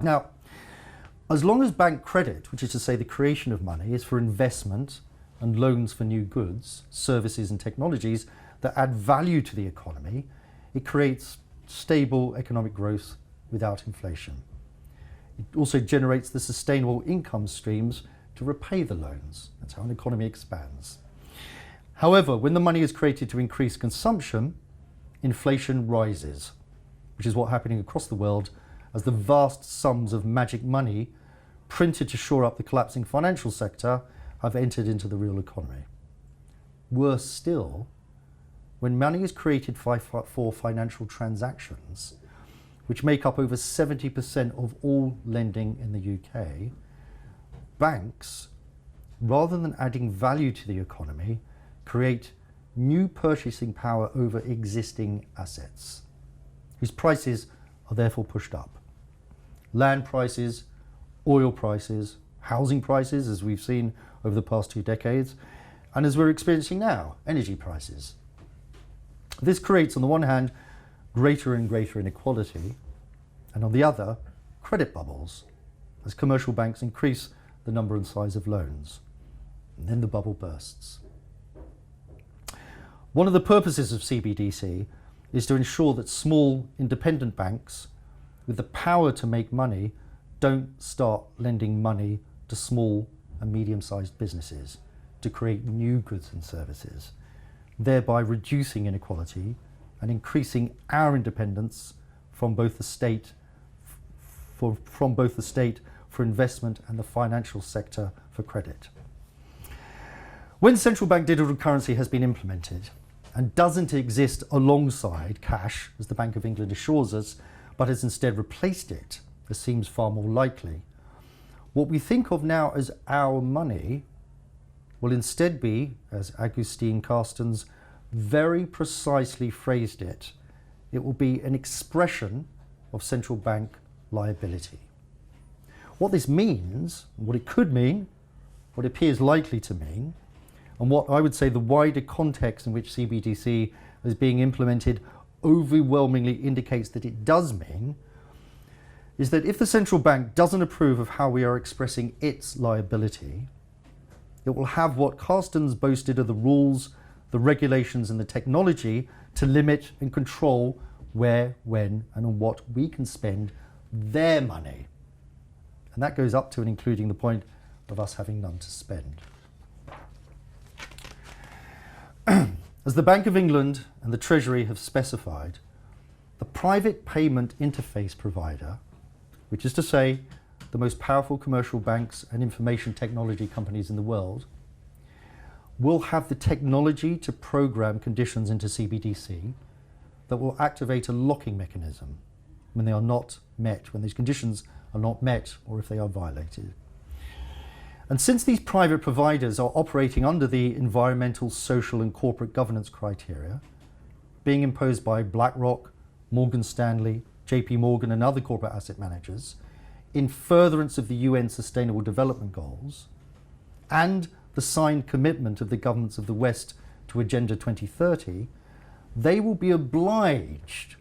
Now, as long as bank credit, which is to say the creation of money, is for investment and loans for new goods, services and technologies that add value to the economy, it creates stable economic growth without inflation. It also generates the sustainable income streams to repay the loans. That's how an economy expands. However, when the money is created to increase consumption, inflation rises, which is what's happening across the world as the vast sums of magic money printed to shore up the collapsing financial sector have entered into the real economy. Worse still, when money is created for financial transactions, which make up over 70% of all lending in the UK, banks, rather than adding value to the economy, create new purchasing power over existing assets, whose prices are therefore pushed up. Land prices, oil prices, housing prices, as we've seen over the past 2 decades, and as we're experiencing now, energy prices. This creates, on the one hand, greater and greater inequality, and on the other, credit bubbles, as commercial banks increase the number and size of loans. And then the bubble bursts. One of the purposes of CBDC is to ensure that small independent banks with the power to make money don't start lending money to small and medium-sized businesses to create new goods and services, thereby reducing inequality and increasing our independence from both the state for investment and the financial sector for credit. When central bank digital currency has been implemented and doesn't exist alongside cash, as the Bank of England assures us, but has instead replaced it, as seems far more likely, what we think of now as our money will instead be, as Agustín Carsten's very precisely phrased it, it will be an expression of central bank liability. What this means, what it could mean, what it appears likely to mean, and what I would say the wider context in which CBDC is being implemented overwhelmingly indicates that it does mean, is that if the central bank doesn't approve of how we are expressing its liability, it will have what Carsten's boasted are the rules, the regulations and the technology to limit and control where, when and on what we can spend their money. And that goes up to and including the point of us having none to spend. As the Bank of England and the Treasury have specified, the private payment interface provider, which is to say the most powerful commercial banks and information technology companies in the world, will have the technology to program conditions into CBDC that will activate a locking mechanism when they are not met, when these conditions are not met or if they are violated. And since these private providers are operating under the environmental, social and corporate governance criteria being imposed by BlackRock, Morgan Stanley, JP Morgan and other corporate asset managers in furtherance of the UN Sustainable Development Goals and the signed commitment of the governments of the West to Agenda 2030, they will be obliged,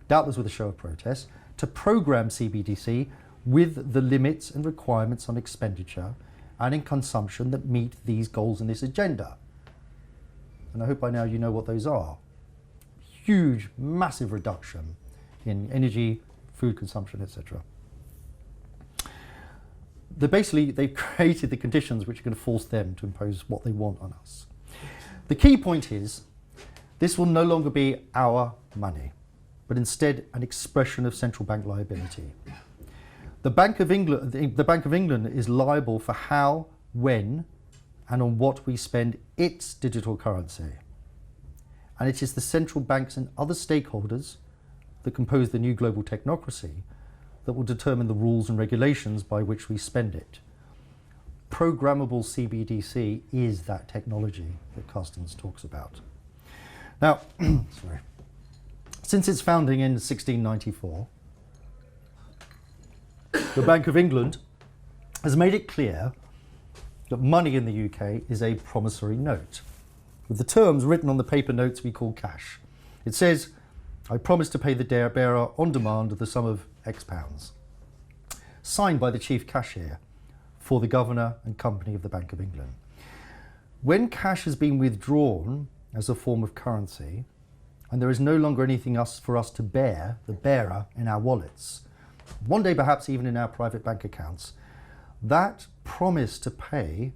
doubtless with a show of protest, to program CBDC with the limits and requirements on expenditure and in consumption that meet these goals in this agenda. And I hope by now you know what those are. Huge, massive reduction in energy, food consumption, etc. They've created the conditions which are going to force them to impose what they want on us. The key point is, this will no longer be our money, but instead an expression of central bank liability. The Bank of England is liable for how, when, and on what we spend its digital currency. And it is the central banks and other stakeholders that compose the new global technocracy that will determine the rules and regulations by which we spend it. Programmable CBDC is that technology that Carstens talks about. Now, since its founding in 1694, the Bank of England has made it clear that money in the UK is a promissory note, with the terms written on the paper notes we call cash. It says, I promise to pay the bearer on demand the sum of X pounds, signed by the chief cashier for the governor and company of the Bank of England. When cash has been withdrawn as a form of currency, and there is no longer anything for us to bear, the bearer, in our wallets, one day perhaps even in our private bank accounts, that promise to pay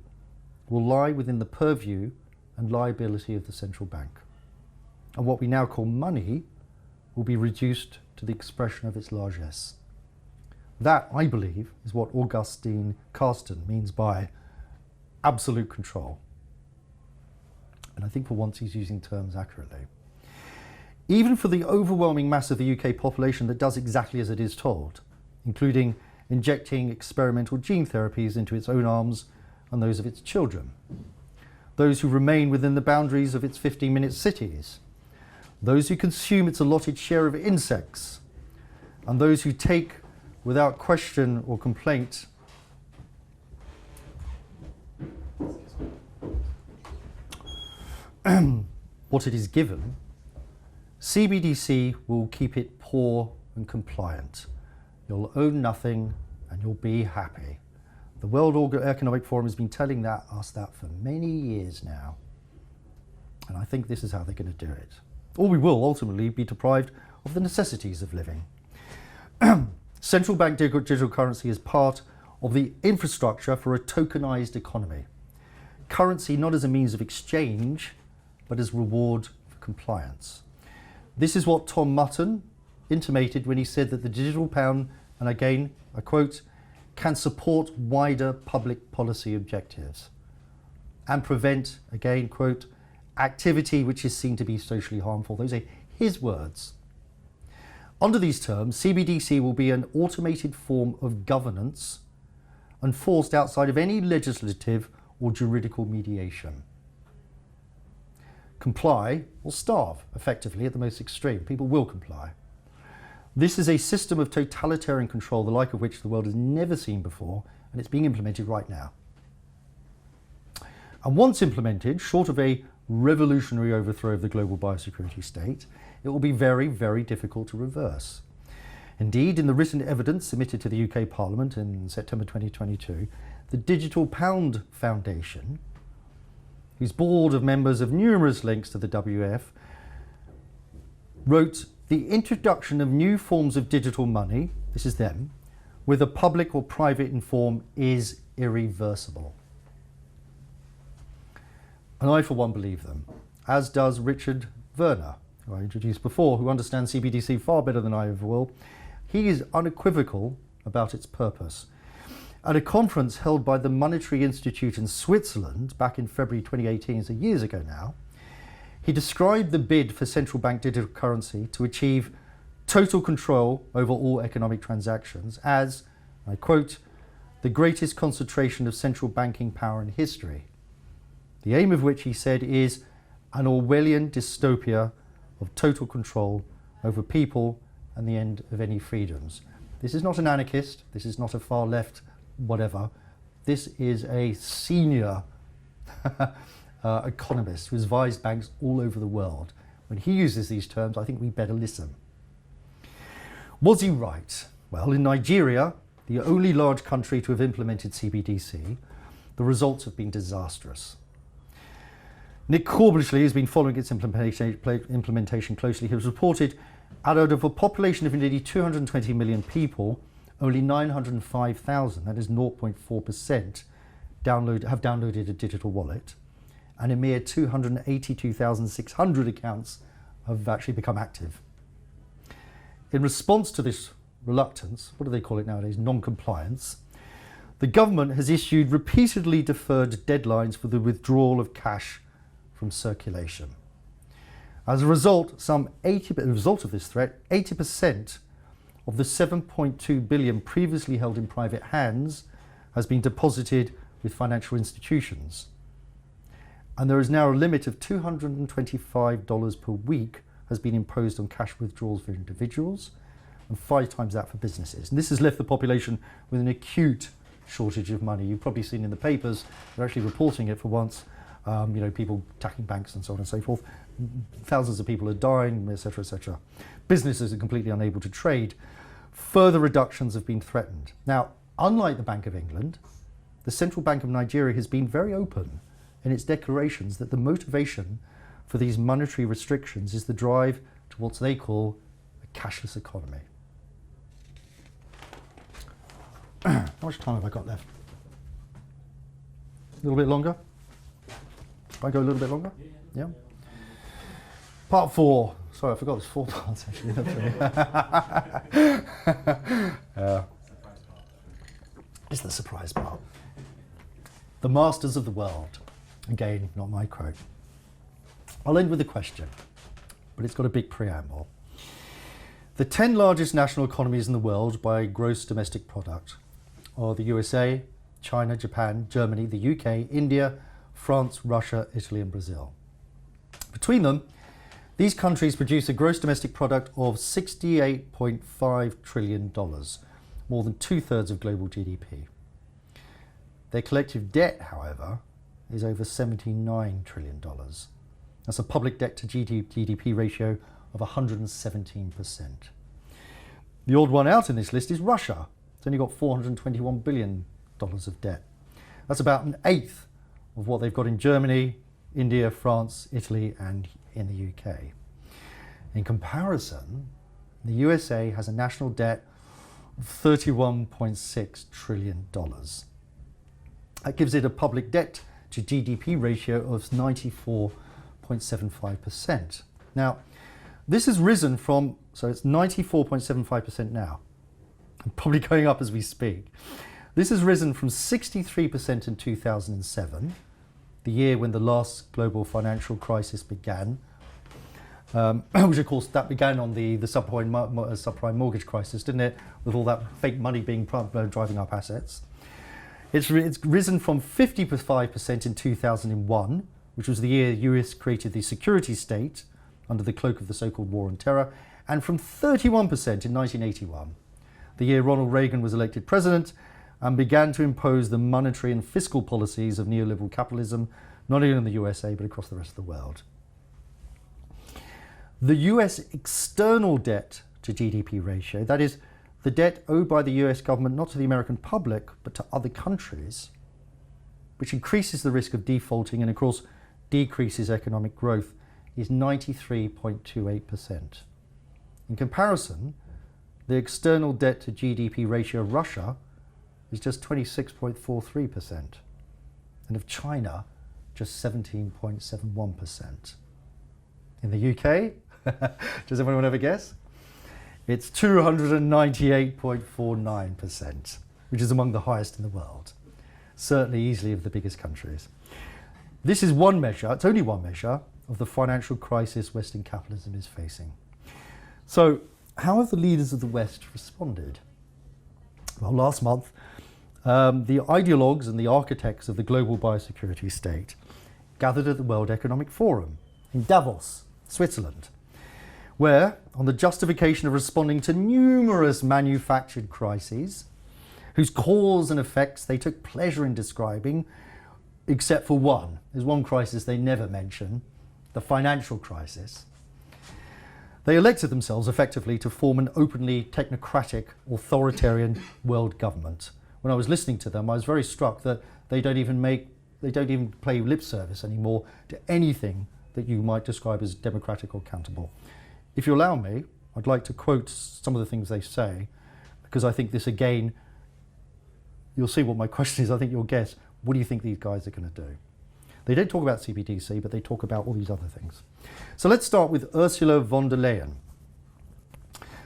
will lie within the purview and liability of the central bank. And what we now call money will be reduced to the expression of its largesse. That, I believe, is what Augustine Carsten means by absolute control. And I think for once he's using terms accurately. Even for the overwhelming mass of the UK population that does exactly as it is told, including injecting experimental gene therapies into its own arms and those of its children, those who remain within the boundaries of its 15-minute cities, those who consume its allotted share of insects, and those who take, without question or complaint, what it is given, CBDC will keep it poor and compliant. You'll own nothing and you'll be happy. The World Economic Forum has been telling us that for many years now. And I think this is how they're going to do it. Or we will ultimately be deprived of the necessities of living. Central bank digital currency is part of the infrastructure for a tokenized economy. Currency not as a means of exchange, but as reward for compliance. This is what Tom Mutton intimated when he said that the digital pound, and again, I quote, can support wider public policy objectives and prevent, again, quote, activity which is seen to be socially harmful. Those are his words. Under these terms, CBDC will be an automated form of governance enforced outside of any legislative or juridical mediation. Comply or starve, effectively, at the most extreme. People will comply. This is a system of totalitarian control, the like of which the world has never seen before, and it's being implemented right now. And once implemented, short of a revolutionary overthrow of the global biosecurity state, it will be very, very difficult to reverse. Indeed, in the written evidence submitted to the UK Parliament in September 2022, the Digital Pound Foundation, whose board of members have numerous links to the WF, wrote, "The introduction of new forms of digital money," this is them, "whether public or private in form, is irreversible." And I, for one, believe them, as does Richard Werner, who I introduced before, who understands CBDC far better than I ever will. He is unequivocal about its purpose. At a conference held by the Monetary Institute in Switzerland back in February 2018, so years ago now, he described the bid for central bank digital currency to achieve total control over all economic transactions as, I quote, "the greatest concentration of central banking power in history," the aim of which, he said, is an Orwellian dystopia of total control over people and the end of any freedoms. This is not an anarchist, this is not a far left whatever, this is a senior economist who has advised banks all over the world. When he uses these terms, I think we better listen. Was he right? Well, in Nigeria, the only large country to have implemented CBDC, the results have been disastrous. Nick Corbishley has been following its implementation closely. He has reported out of a population of nearly 220 million people, only 905,000, that is 0.4%, have downloaded a digital wallet, and a mere 282,600 accounts have actually become active. In response to this reluctance, what do they call it nowadays, non-compliance, the government has issued repeatedly deferred deadlines for the withdrawal of cash from circulation. As a result, as a result of this threat, 80% of the 7.2 billion previously held in private hands has been deposited with financial institutions. And there is now a limit of $225 per week has been imposed on cash withdrawals for individuals and 5 times that for businesses. And this has left the population with an acute shortage of money. You've probably seen in the papers, they're actually reporting it for once, people attacking banks and so on and so forth. Thousands of people are dying, etc., etc. Businesses are completely unable to trade. Further reductions have been threatened. Now, unlike the Bank of England, the Central Bank of Nigeria has been very open in its declarations that the motivation for these monetary restrictions is the drive to what they call a cashless economy. How much time have I got left? A little bit longer? Can I go a little bit longer? Yeah? Part 4. Sorry, I forgot there's 4 parts actually. It's the surprise part. The masters of the world. Again, not my quote. I'll end with a question, but it's got a big preamble. The 10 largest national economies in the world by gross domestic product are the USA, China, Japan, Germany, the UK, India, France, Russia, Italy and Brazil. Between them, these countries produce a gross domestic product of $68.5 trillion, more than 2/3 of global GDP. Their collective debt, however, is over $79 trillion. That's a public debt to GDP ratio of 117%. The odd one out in this list is Russia. It's only got $421 billion of debt. That's about an eighth of what they've got in Germany, India, France, Italy, and in the UK. In comparison, the USA has a national debt of $31.6 trillion. That gives it a public debt to GDP ratio of 94.75%. Now, this has risen from, so it's 94.75% now, and probably going up as we speak. This has risen from 63% in 2007, the year when the last global financial crisis began, which of course that began on the subprime mortgage crisis, didn't it? With all that fake money being driving up assets. It's risen from 55% in 2001, which was the year the US created the security state under the cloak of the so-called War on Terror, and from 31% in 1981, the year Ronald Reagan was elected president and began to impose the monetary and fiscal policies of neoliberal capitalism not only in the USA, but across the rest of the world. The US external debt to GDP ratio, that is, the debt owed by the US government not to the American public, but to other countries, which increases the risk of defaulting and, of course, decreases economic growth, is 93.28%. In comparison, the external debt to GDP ratio of Russia is just 26.43%, and of China, just 17.71%. In the UK, does anyone have a guess? It's 298.49%, which is among the highest in the world. Certainly easily of the biggest countries. This is one measure, it's only one measure, of the financial crisis Western capitalism is facing. So, how have the leaders of the West responded? Well, last month, the ideologues and the architects of the global biosecurity state gathered at the World Economic Forum in Davos, Switzerland, where, on the justification of responding to numerous manufactured crises, whose cause and effects they took pleasure in describing, except for one. There's one crisis they never mention, the financial crisis. They elected themselves effectively to form an openly technocratic, authoritarian world government. When I was listening to them, I was very struck that they don't even play lip service anymore to anything that you might describe as democratic or accountable. If you allow me, I'd like to quote some of the things they say, because I think this again, you'll see what my question is. I think you'll guess, what do you think these guys are going to do? They don't talk about CBDC, but they talk about all these other things. So let's start with Ursula von der Leyen,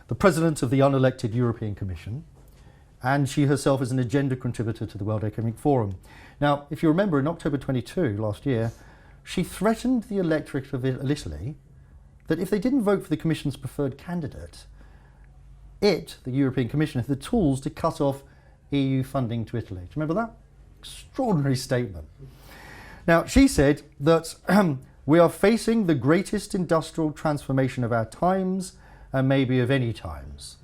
the president of the unelected European Commission, and she herself is an agenda contributor to the World Economic Forum. Now, if you remember, in October 22 last year, she threatened the electorate of Italy that if they didn't vote for the Commission's preferred candidate, the European Commission, had the tools to cut off EU funding to Italy. Do you remember that? Extraordinary statement. Now, she said that we are facing the greatest industrial transformation of our times and maybe of any times.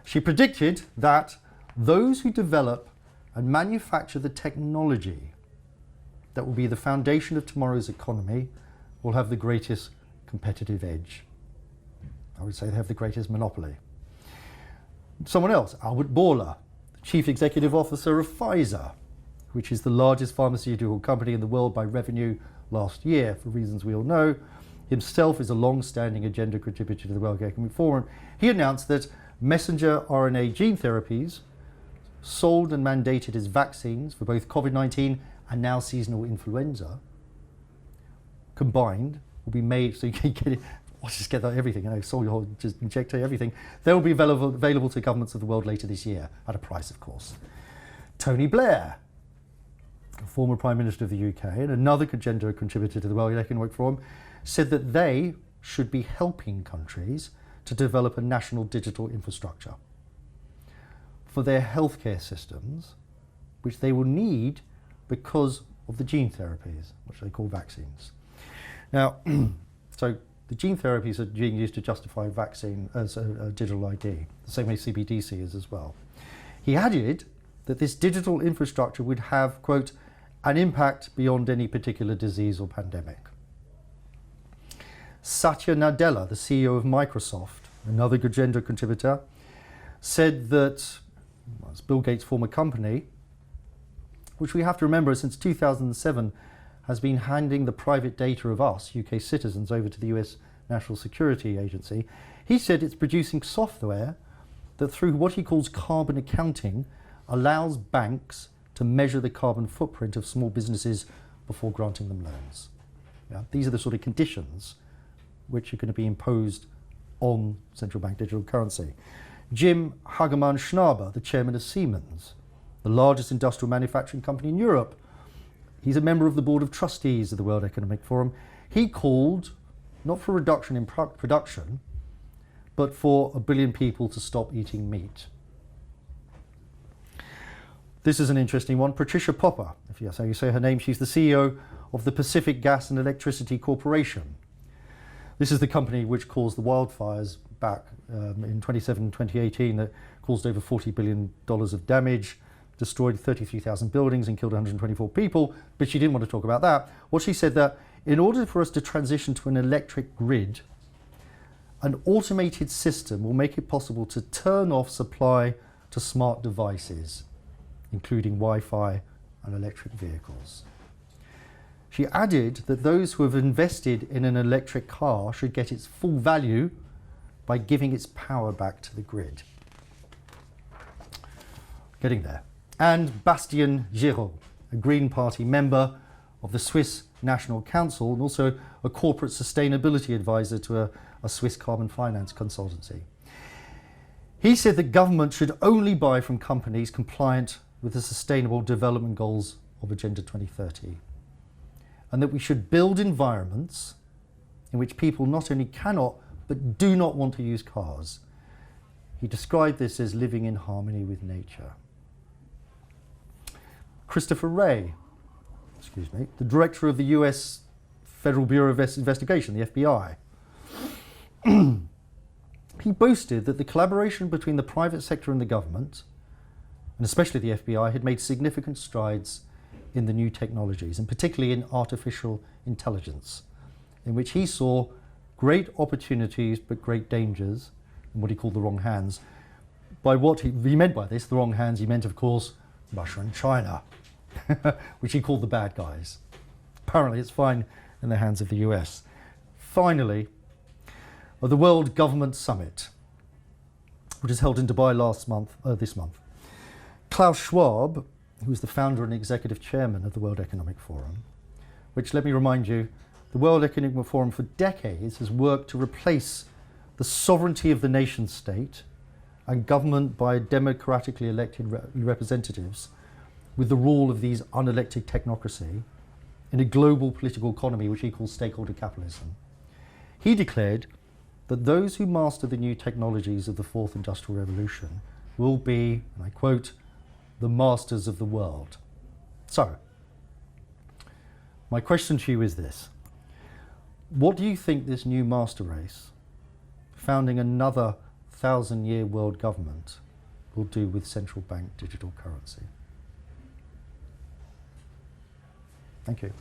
She predicted that those who develop and manufacture the technology that will be the foundation of tomorrow's economy will have the greatest competitive edge. I would say they have the greatest monopoly. Someone else, Albert Bourla, the Chief Executive Officer of Pfizer, which is the largest pharmaceutical company in the world by revenue last year, for reasons we all know, himself is a long-standing agenda contributor to the World Economic Forum. He announced that messenger RNA gene therapies sold and mandated as vaccines for both COVID-19 and now seasonal influenza combined will be made, so you can get it, just get everything, just inject everything. They will be available to governments of the world later this year, at a price, of course. Tony Blair, former Prime Minister of the UK and another agenda contributor to the World Economic Forum, said that they should be helping countries to develop a national digital infrastructure for their healthcare systems, which they will need because of the gene therapies, which they call vaccines. Now, so the gene therapies are being used to justify vaccine as a digital ID, the same way CBDC is as well. He added that this digital infrastructure would have, quote, an impact beyond any particular disease or pandemic. Satya Nadella, the CEO of Microsoft, another agenda contributor, said that, well, it's Bill Gates' former company, which we have to remember since 2007 has been handing the private data of us, UK citizens, over to the US National Security Agency. He said it's producing software that, through what he calls carbon accounting, allows banks to measure the carbon footprint of small businesses before granting them loans. Yeah, these are the sort of conditions which are going to be imposed on central bank digital currency. Jim Hagemann Schnaber, the chairman of Siemens, the largest industrial manufacturing company in Europe, he's a member of the board of trustees of the World Economic Forum. He called not for reduction in production, but for 1 billion people to stop eating meat. This is an interesting one. Patricia Popper, if that's how you say her name, she's the CEO of the Pacific Gas and Electricity Corporation. This is the company which caused the wildfires back in 2018 that caused over $40 billion of damage, destroyed 33,000 buildings and killed 124 people, but she didn't want to talk about that. Well, she said that in order for us to transition to an electric grid, an automated system will make it possible to turn off supply to smart devices, including Wi-Fi and electric vehicles. She added that those who have invested in an electric car should get its full value by giving its power back to the grid. Getting there. And Bastien Giraud, a Green Party member of the Swiss National Council and also a corporate sustainability advisor to a Swiss carbon finance consultancy. He said that government should only buy from companies compliant with the Sustainable Development Goals of Agenda 2030, and that we should build environments in which people not only cannot but do not want to use cars. He described this as living in harmony with nature. Christopher Wray, the director of the US Federal Bureau of Investigation, the FBI, he boasted that the collaboration between the private sector and the government, and especially the FBI, had made significant strides in the new technologies, and particularly in artificial intelligence, in which he saw great opportunities but great dangers in what he called the wrong hands. By what he meant by this, the wrong hands, he meant, of course, Russia and China, which he called the bad guys. Apparently it's fine in the hands of the US. Finally, the World Government Summit, which is held in Dubai this month. Klaus Schwab, who is the founder and executive chairman of the World Economic Forum, which, let me remind you, the World Economic Forum for decades has worked to replace the sovereignty of the nation state and government by democratically elected representatives with the rule of these unelected technocracy in a global political economy which he calls stakeholder capitalism. He declared that those who master the new technologies of the fourth industrial revolution will be, and I quote, the masters of the world. So, my question to you is this. What do you think this new master race, founding another 1,000-year world government, will do with central bank digital currency? Thank you.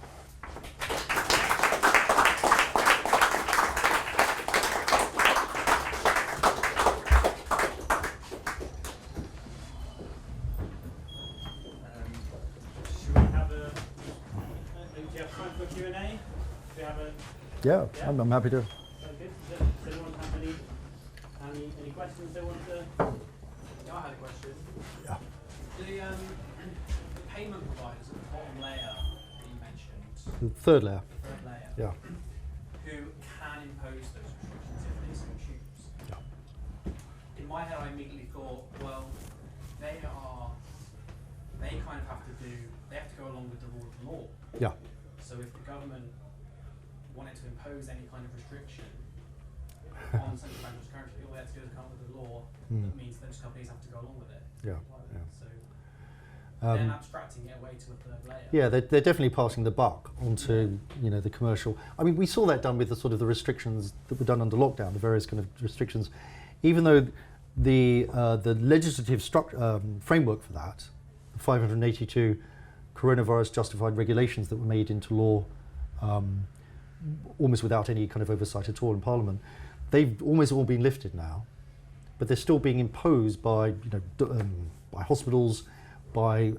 Yeah, I'm happy to. Does anyone have any questions they want to? Yeah, I had a question. Yeah. The payment providers at the bottom layer that you mentioned, The third layer. third layer, Yeah. who can impose those restrictions if they so choose. Yeah. In my head, I immediately thought, well, they kind of have to go along with the rule of law. Yeah. So if the government wanted to impose any kind of restriction on central bank currency, all they have to do is come up with a law that means those companies have to go along with it. Yeah. So then abstracting it away to a third layer. Yeah, they're definitely passing the buck onto the commercial. I mean, we saw that done with the sort of the restrictions that were done under lockdown, the various kind of restrictions. Even though the legislative framework for that, the 582 coronavirus justified regulations that were made into law almost without any kind of oversight at all in Parliament, they've almost all been lifted now, but they're still being imposed by by hospitals, by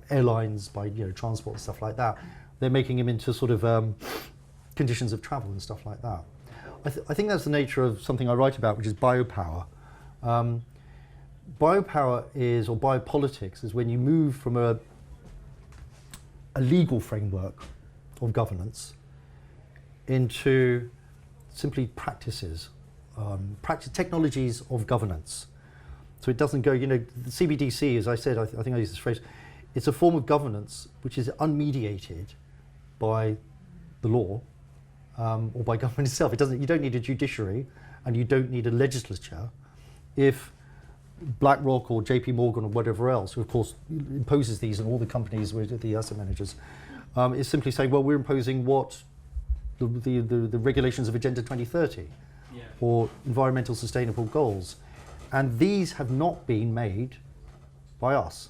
airlines, by transport and stuff like that. They're making them into sort of conditions of travel and stuff like that. I think that's the nature of something I write about, which is biopower. Biopower is, or biopolitics, is when you move from a legal framework of governance into simply practices, technologies of governance. So it doesn't go, the CBDC, as I said, I think I used this phrase, it's a form of governance which is unmediated by the law or by government itself. You don't need a judiciary and you don't need a legislature if BlackRock or JP Morgan or whatever else, who of course imposes these on all the companies with the asset managers, is simply saying, well, we're imposing what the regulations of Agenda 2030 or environmental sustainable goals. And these have not been made by us.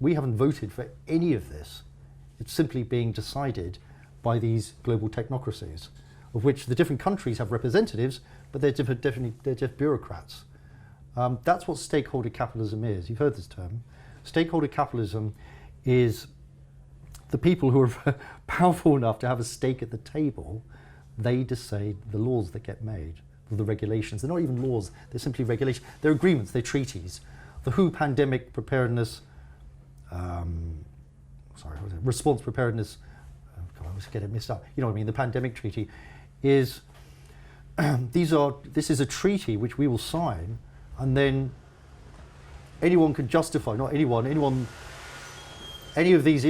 we haven't voted for any of this. It's simply being decided by these global technocracies, of which the different countries have representatives, but they're just bureaucrats. That's what stakeholder capitalism is. You've heard this term. Stakeholder capitalism is the people who are powerful enough to have a stake at the table. They decide the laws that get made, the regulations. They're not even laws, they're simply regulations. They're agreements, they're treaties. The WHO pandemic preparedness, response preparedness, I always get it mixed up. You know what I mean, the pandemic treaty is, this is a treaty which we will sign, and then anyone can justify, not anyone, any of these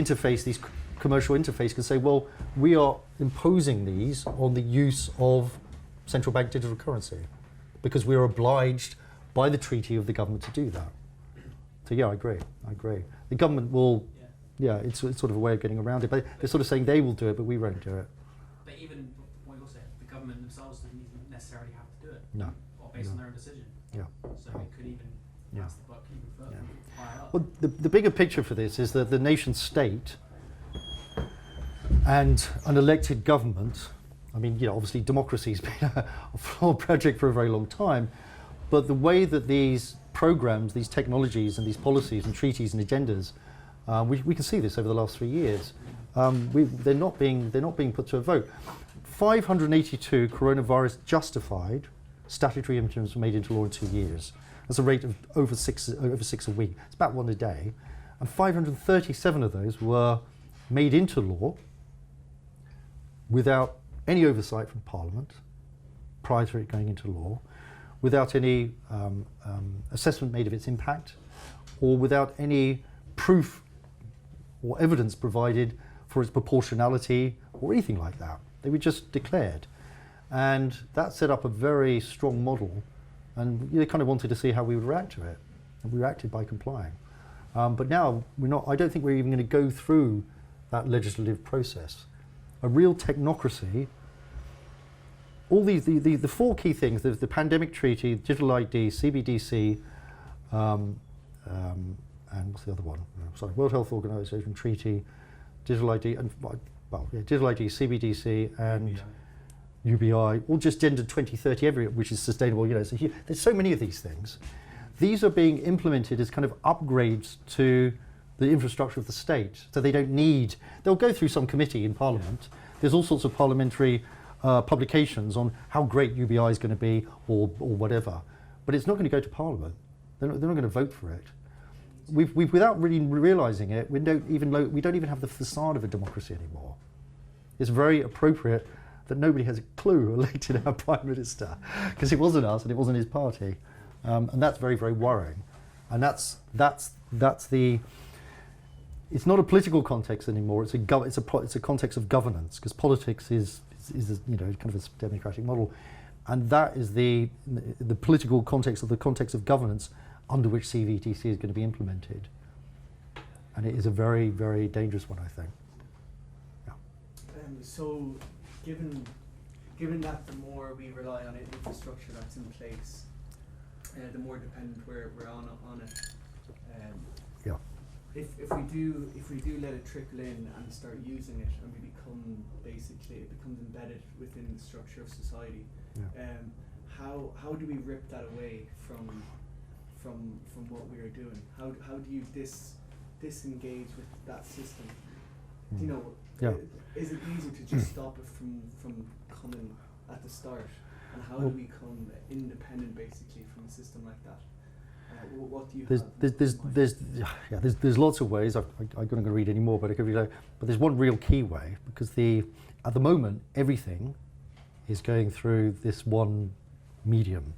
commercial interface can say, well, we are imposing these on the use of central bank digital currency because we are obliged by the treaty of the government to do that. So yeah, I agree. The government will, it's sort of a way of getting around it, but they're sort of saying they will do it, but we won't do it. But even what you're saying, the government themselves doesn't even necessarily have to do it. No. Or based on their own decision. Yeah. So it could even pass the buck even further. Higher up. Well, the bigger picture for this is that the nation state and an elected government, I mean, obviously democracy's been a flawed project for a very long time, but the way that these programs, these technologies and these policies and treaties and agendas, we can see this over the last 3 years, they're not being put to a vote. 582 coronavirus justified statutory implements were made into law in 2 years. That's a rate of over six a week. It's about one a day. And 537 of those were made into law without any oversight from Parliament prior to it going into law, without any assessment made of its impact, or without any proof or evidence provided for its proportionality or anything like that. They were just declared. And that set up a very strong model, and they kind of wanted to see how we would react to it. And we reacted by complying. But now, I don't think we're even going to go through that legislative process. A real technocracy, all the four key things, there's the pandemic treaty, digital ID, CBDC, and what's the other one? World Health Organization treaty, digital ID, and digital ID, CBDC, and UBI, all just gendered 2030 everywhere, which is sustainable. So there's so many of these things. These are being implemented as kind of upgrades to the infrastructure of the state. So they'll go through some committee in Parliament. There's all sorts of parliamentary publications on how great UBI is going to be or whatever. But it's not going to go to Parliament. They're not going to vote for it. We've without really realizing it, we don't even have the facade of a democracy anymore. It's very appropriate that nobody has a clue who elected our Prime Minister, because it wasn't us and it wasn't his party. And that's very, very worrying. And that's the, it's not a political context anymore, it's a context of governance, because politics is kind of a democratic model. And that is the political context of governance under which CBDC is going to be implemented. And it is a very, very dangerous one, I think. Yeah. So, given that the more we rely on infrastructure that's in place, the more dependent we're on it. Yeah. If we do let it trickle in and start using it, and we it becomes embedded within the structure of society. Yeah. How do we rip that away from what we are doing? How do you disengage with that system? Yeah. Is it easy to just stop it from coming at the start? And how do we become independent, basically, from a system like that? What do you have? There's lots of ways. I'm not going to read any more, but I could read. But there's one real key way, because at the moment everything is going through this one medium,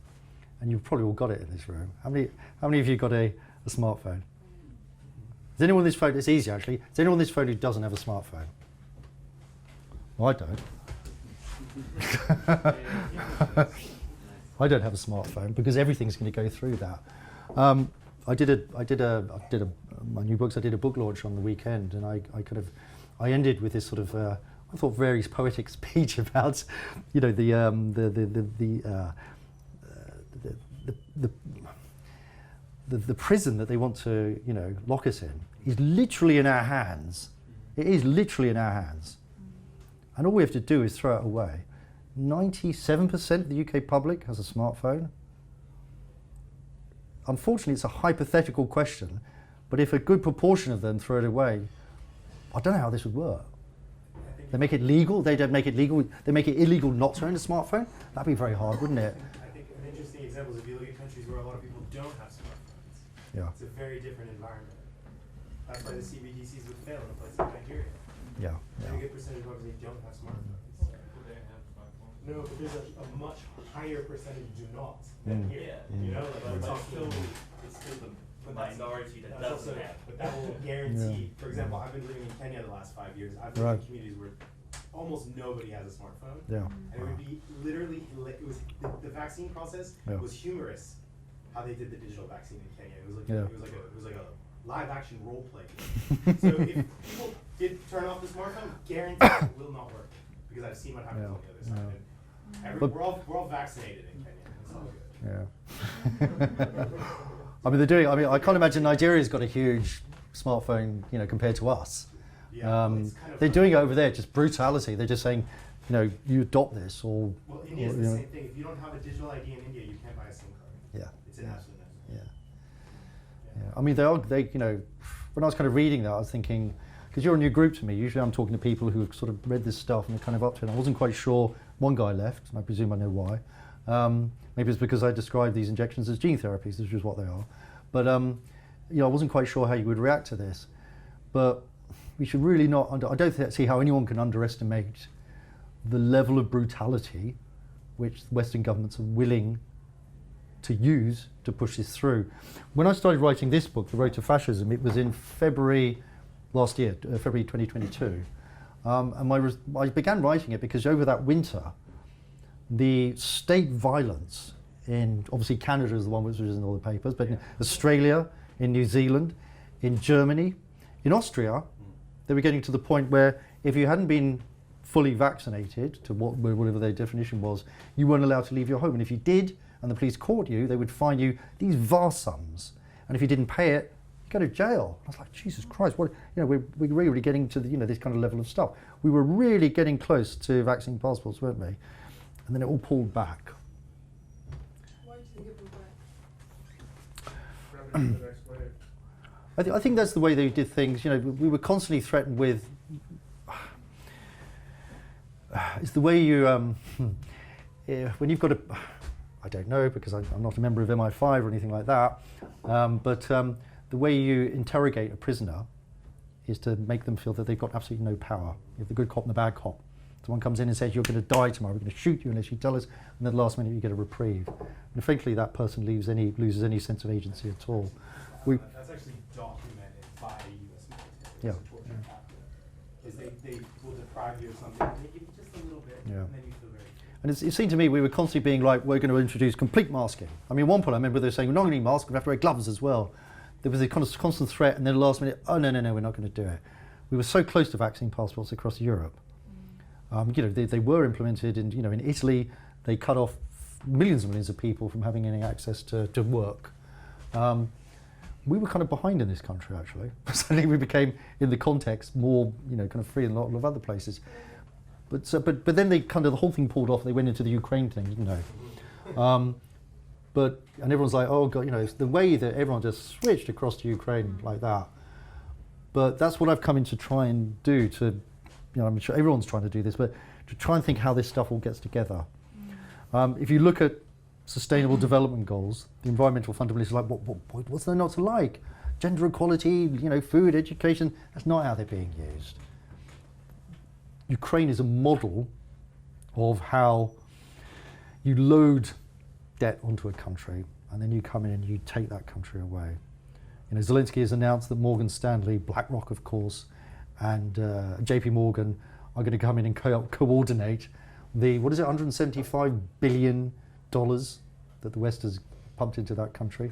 and you've probably all got it in this room. How many of you got a smartphone? Is anyone on this phone? It's easy actually. Is anyone on this phone who doesn't have a smartphone? Well, I don't. I don't have a smartphone because everything's going to go through that. My new books. I did a book launch on the weekend, and I ended with this sort of I thought very poetic speech about the prison that they want to, lock us in is literally in our hands. It is literally in our hands. And all we have to do is throw it away. 97% of the UK public has a smartphone. Unfortunately, it's a hypothetical question, but if a good proportion of them throw it away, I don't know how this would work. They make it legal, they don't make it legal, they make it illegal not to own a smartphone? That'd be very hard, wouldn't it? I think an interesting example is if you look at countries where a lot of people don't have smartphones. Yeah. It's a very different environment. That's why the CBDCs would fail in a place like Nigeria. Yeah. A very good percentage of population don't have smartphones. No, but there's a much higher percentage do not than here. You know, like But it's still the minority that that's doesn't also, have. but that will guarantee. For example, I've been living in Kenya the last 5 years. I've lived in communities where almost nobody has a smartphone. Yeah. And it would be literally, it was the vaccine process was humorous. How they did the digital vaccine in Kenya. It was like it was like a live action role play. So if people did turn off the smartphone, guaranteed it will not work because I've seen what happens on the other side. And we're all vaccinated in Kenya. It's all good. Yeah. I mean, they're doing. I mean, I can't imagine Nigeria's got a huge smartphone, compared to us. Yeah, it's kind of they're doing it over there, just brutality. They're just saying, you adopt this or. Well, India's the same thing. If you don't have a digital ID in India, you can't buy a SIM card. Yeah. It's an absolute necessity. Yeah. I mean, when I was kind of reading that, I was thinking, because you're a new group to me. Usually, I'm talking to people who have sort of read this stuff and they're kind of up to it. I wasn't quite sure. One guy left, and I presume I know why. Maybe it's because I described these injections as gene therapies, which is what they are. But I wasn't quite sure how you would react to this. But we should really not. I don't see how anyone can underestimate the level of brutality which Western governments are willing to use to push this through. When I started writing this book, The Road to Fascism, it was in February last year, February 2022. And I began writing it because over that winter, the state violence in, obviously Canada is the one which was in all the papers, but in Australia, in New Zealand, in Germany, in Austria, they were getting to the point where if you hadn't been fully vaccinated, to whatever their definition was, you weren't allowed to leave your home. And if you did, and the police caught you, they would fine you these vast sums. And if you didn't pay it, you go to jail. I was like, Jesus Christ, what? We're really getting to the, this kind of level of stuff. We were really getting close to vaccine passports, weren't we? And then it all pulled back. Why do you think it pulled back? I think that's the way they did things. We were constantly threatened with. It's the way you, when you've got a, I don't know because I'm not a member of MI5 or anything like that, but the way you interrogate a prisoner is to make them feel that they've got absolutely no power. You have the good cop and the bad cop. Someone comes in and says, you're going to die tomorrow, we're going to shoot you unless you tell us, and at the last minute you get a reprieve. And frankly, that person loses any sense of agency at all. That's actually documented by U.S. military. It's a torture tactic. Is they will deprive you of something, and they give you just a little bit, and then you feel very. And it seemed to me we were constantly being like, we're going to introduce complete masking. I mean, at one point I remember they were saying, we're not going to mask, we have to wear gloves as well. There was a constant threat, and then the last minute, oh no, we're not going to do it. We were so close to vaccine passports across Europe. They were implemented in, in Italy. They cut off millions and millions of people from having any access to work. We were kind of behind in this country, actually. Suddenly we became, in the context, more, kind of free in a lot of other places. But then they kind of, the whole thing pulled off. They went into the Ukraine thing, didn't they? And everyone's like, oh God, it's the way that everyone just switched across to Ukraine like that. But that's what I've come in to try and do to, I'm sure everyone's trying to do this, but to try and think how this stuff all gets together. If you look at Sustainable Development Goals, the environmental fundamentalists are like, what's there not to like? Gender equality, food, education, that's not how they're being used. Ukraine is a model of how you load debt onto a country and then you come in and you take that country away. Zelensky has announced that Morgan Stanley, BlackRock of course, and JP Morgan are going to come in and coordinate the, $175 billion that the West has pumped into that country.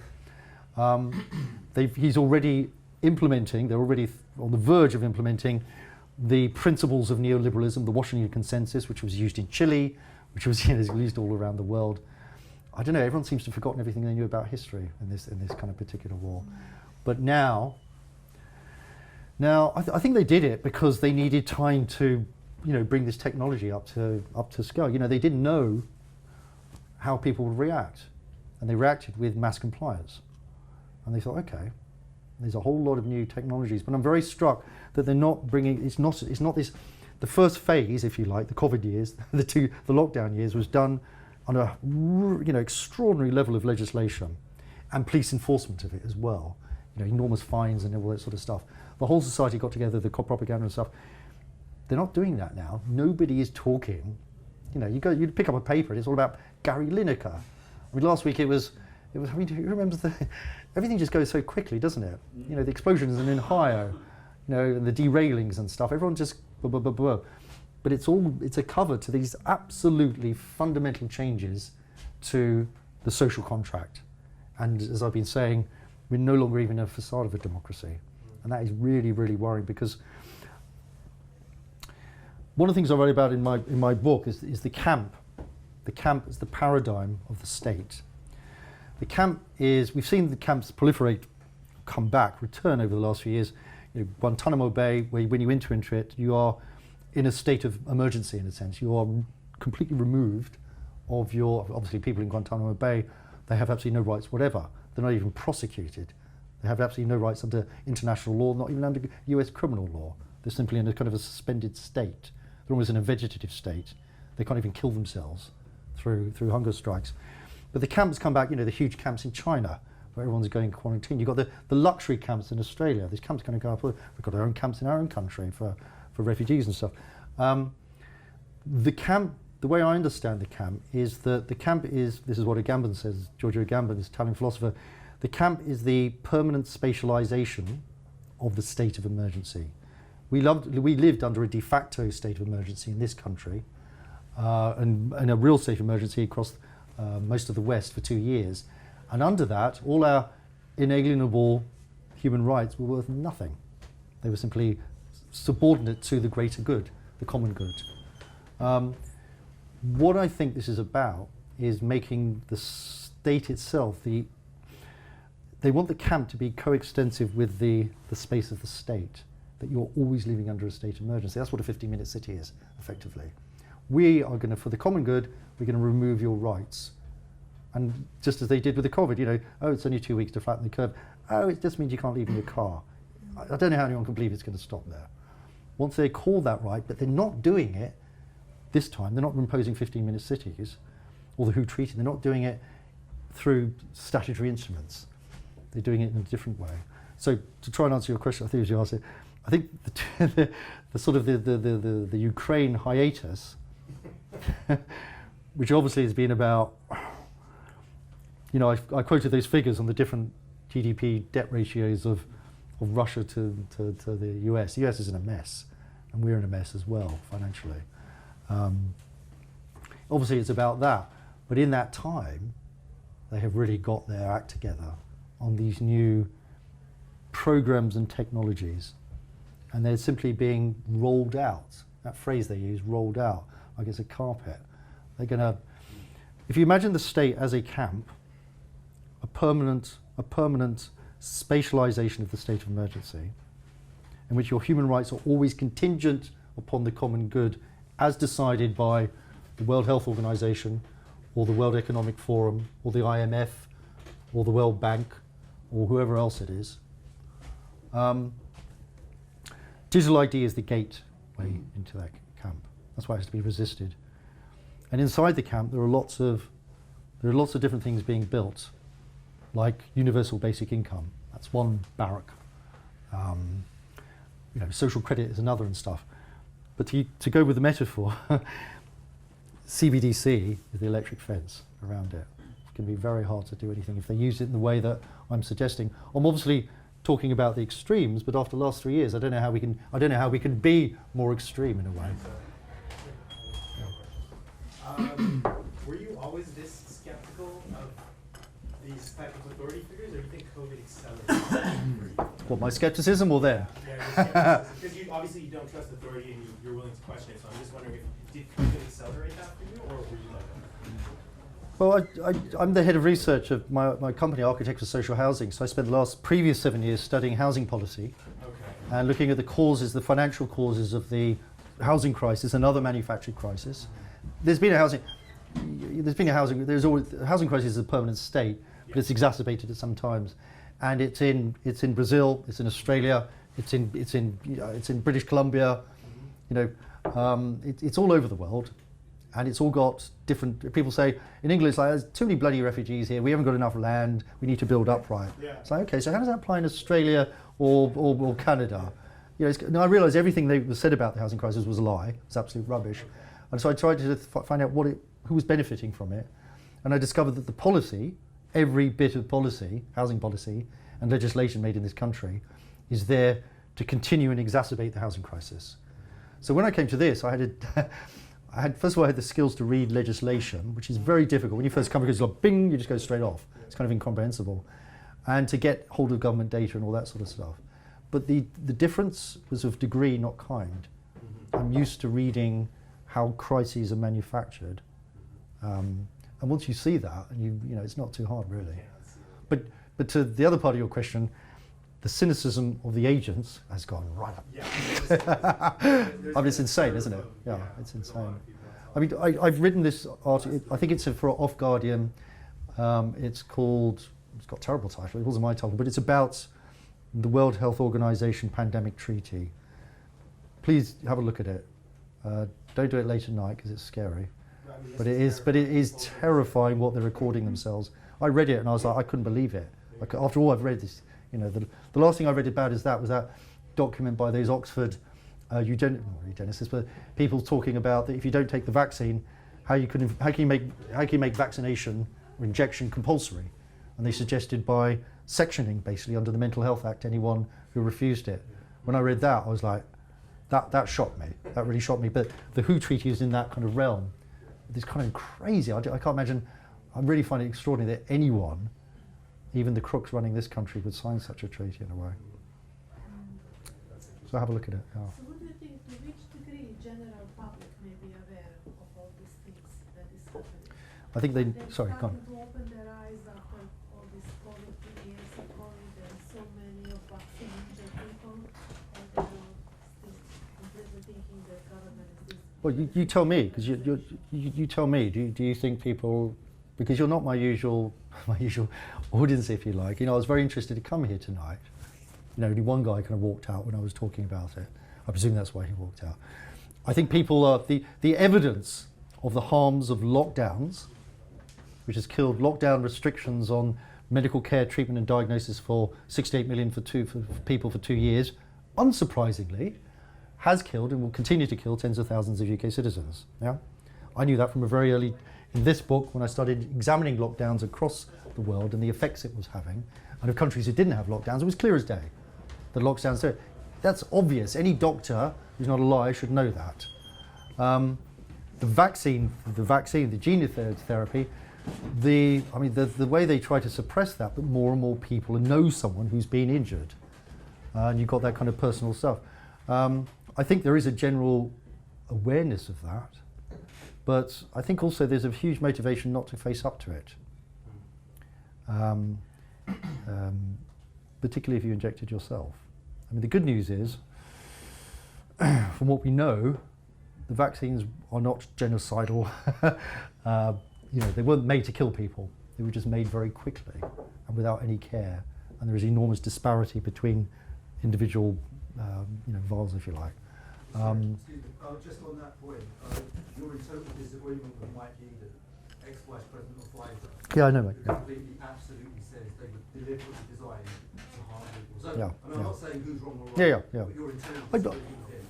He's already implementing, they're already on the verge of implementing the principles of neoliberalism, the Washington Consensus, which was used in Chile, which was used all around the world. I don't know, everyone seems to have forgotten everything they knew about history in this kind of particular war. But now I think they did it because they needed time to, bring this technology up to scale. They didn't know how people would react, and they reacted with mass compliance. And they thought, okay, there's a whole lot of new technologies, but I'm very struck that they're not bringing. It's not this. The first phase, if you like, the COVID years, the lockdown years, was done on a extraordinary level of legislation and police enforcement of it as well. Enormous fines and all that sort of stuff. The whole society got together, the propaganda and stuff. They're not doing that now. Nobody is talking. You pick up a paper and it's all about Gary Lineker. I mean, last week it was. I mean, who remembers everything just goes so quickly, doesn't it? The explosions in Ohio, and the derailings and stuff. Everyone just blah, blah, blah, blah. But it's a cover to these absolutely fundamental changes to the social contract. And as I've been saying, we're no longer even a facade of a democracy. And that is really, really worrying, because one of the things I write about in my book is the camp. The camp is the paradigm of the state. The camp is, we've seen the camps proliferate, come back, return over the last few years. Guantanamo Bay, where when you enter into it, you are in a state of emergency in a sense. You are completely removed of obviously people in Guantanamo Bay, they have absolutely no rights whatever. They're not even prosecuted. They have absolutely no rights under international law, not even under US criminal law. They're simply in a kind of a suspended state. They're almost in a vegetative state. They can't even kill themselves through hunger strikes. But the camps come back, the huge camps in China, where everyone's going quarantine. You've got the luxury camps in Australia. These camps are going to go up. We've got our own camps in our own country for refugees and stuff. The camp, the way I understand the camp is that the camp is, this is what Agamben says, Giorgio Agamben, this Italian philosopher, the camp is the permanent spatialization of the state of emergency. We lived under a de facto state of emergency in this country, and a real state of emergency across most of the West for 2 years. And under that, all our inalienable human rights were worth nothing. They were simply subordinate to the greater good, the common good. What I think this is about is making the state itself, they want the camp to be coextensive with the space of the state, that you're always living under a state of emergency. That's what a 50-minute city is, effectively. We are going to, for the common good, we're going to remove your rights. And just as they did with the COVID, oh, it's only 2 weeks to flatten the curve. Oh, it just means you can't leave in your car. I don't know how anyone can believe it's going to stop there. Once they call that right, but they're not doing it this time, they're not imposing 15-minute cities, or the WHO Treaty, they're not doing it through statutory instruments. They're doing it in a different way. So to try and answer your question, I think as you asked it, I think the sort of the Ukraine hiatus, which obviously has been about, I quoted those figures on the different GDP debt ratios of Russia to the US. The US is in a mess, and we're in a mess as well financially. Obviously it's about that, but in that time, they have really got their act together on these new programs and technologies, and they're simply being rolled out. That phrase they use, rolled out, like it's a carpet. They're gonna, if you imagine the state as a camp, a permanent spatialization of the state of emergency, in which your human rights are always contingent upon the common good as decided by the World Health Organization, or the World Economic Forum, or the IMF, or the World Bank, or whoever else it is. Digital ID is the gateway into that camp. That's why it has to be resisted. And inside the camp, there are lots of different things being built, like universal basic income. That's one barrack. Social credit is another and stuff. But to go with the metaphor, CBDC is the electric fence around it. It's going to be very hard to do anything if they use it in the way that I'm suggesting. I'm obviously talking about the extremes, but after the last 3 years, I don't know how we can be more extreme in a way. Were you always this skeptical of these type of authority figures, or do you think COVID accelerated that for you? What, my skepticism or them? Yeah, because obviously you don't trust authority and you're willing to question it, so I'm just wondering if did COVID accelerate that for you, or were you like Well, I'm the head of research of my company, Architects for Social Housing. So I spent the previous 7 years studying housing policy and looking at the causes, the financial causes of the housing crisis and other manufactured crisis. Housing crisis is a permanent state, but it's exacerbated at some times, and it's in Brazil, it's in Australia, it's in British Columbia, it's all over the world, and it's all got different. People say in England, it's like there's too many bloody refugees here. We haven't got enough land. We need to build up right. Yeah. It's like, okay, so how does that apply in Australia or Canada? Now I realised everything that was said about the housing crisis was a lie. It's absolute rubbish. And so I tried to find out who was benefiting from it. And I discovered that the policy, every bit of policy, housing policy, and legislation made in this country is there to continue and exacerbate the housing crisis. So when I came to this, first of all, I had the skills to read legislation, which is very difficult. When you first come, because it's like, bing, you just go straight off. It's kind of incomprehensible. And to get hold of government data and all that sort of stuff. But the difference was of degree, not kind. I'm used to reading how crises are manufactured. And once you see that, and it's not too hard, really. But to the other part of your question, the cynicism of the agents has gone right up. Yeah. I mean, it's insane, isn't it? Yeah, it's insane. I mean, I've written this article. I think it's for Off Guardian. It's got a terrible title. It wasn't my title, but it's about the World Health Organization Pandemic Treaty. Please have a look at it. Don't do it late at night because it's scary. But it is terrifying what they're recording themselves. I read it and I was like, I couldn't believe it. Like, after all I've read this, the last thing I read about was that document by those Oxford eugenicists, but people talking about that if you don't take the vaccine, how can you make vaccination or injection compulsory? And they suggested by sectioning, basically, under the Mental Health Act, anyone who refused it. When I read that, I was like, that shocked me. That really shocked me. But the WHO Treaty is in that kind of realm. It's kind of crazy. I can't imagine. I really find it extraordinary that anyone, even the crooks running this country, would sign such a treaty in a way. So have a look at it. Yeah. So what do you think, to which degree general public may be aware of all these things that is happening? I think they, They're sorry, go on. starting to open their eyes after all this COVID, 2 years of COVID, and so many of vaccine-injured people, or they're still completely thinking that government is this. Well, you tell me, because you tell me. Do you think people, because you're not my usual audience, if you like. I was very interested to come here tonight. Only one guy kind of walked out when I was talking about it. I presume that's why he walked out. I think people are the evidence of the harms of lockdowns, which has killed lockdown restrictions on medical care, treatment, and diagnosis for 68 million for people for 2 years. Unsurprisingly, has killed and will continue to kill tens of thousands of UK citizens. Yeah, I knew that from a very early, in this book, when I started examining lockdowns across the world and the effects it was having, and of countries who didn't have lockdowns, it was clear as day. The lockdowns there, that's obvious. Any doctor who's not a liar should know that. The vaccine, the gene therapy, the way they try to suppress that, but more and more people know someone who's been injured, and you've got that kind of personal stuff. I think there is a general awareness of that, but I think also there's a huge motivation not to face up to it. Particularly if you injected yourself. I mean, the good news is, from what we know, the vaccines are not genocidal. They weren't made to kill people. They were just made very quickly and without any care. And there is enormous disparity between individual, vials, if you like. Excuse me, just on that point, you're in total disagreement with Mike Eden, ex-Vice President of Pfizer. Yeah, I know, mate. Who completely, absolutely says they were deliberately designed to harm people. So, Yeah, and I'm not saying who's wrong or right, Yeah. but you're in total I disagreement with him.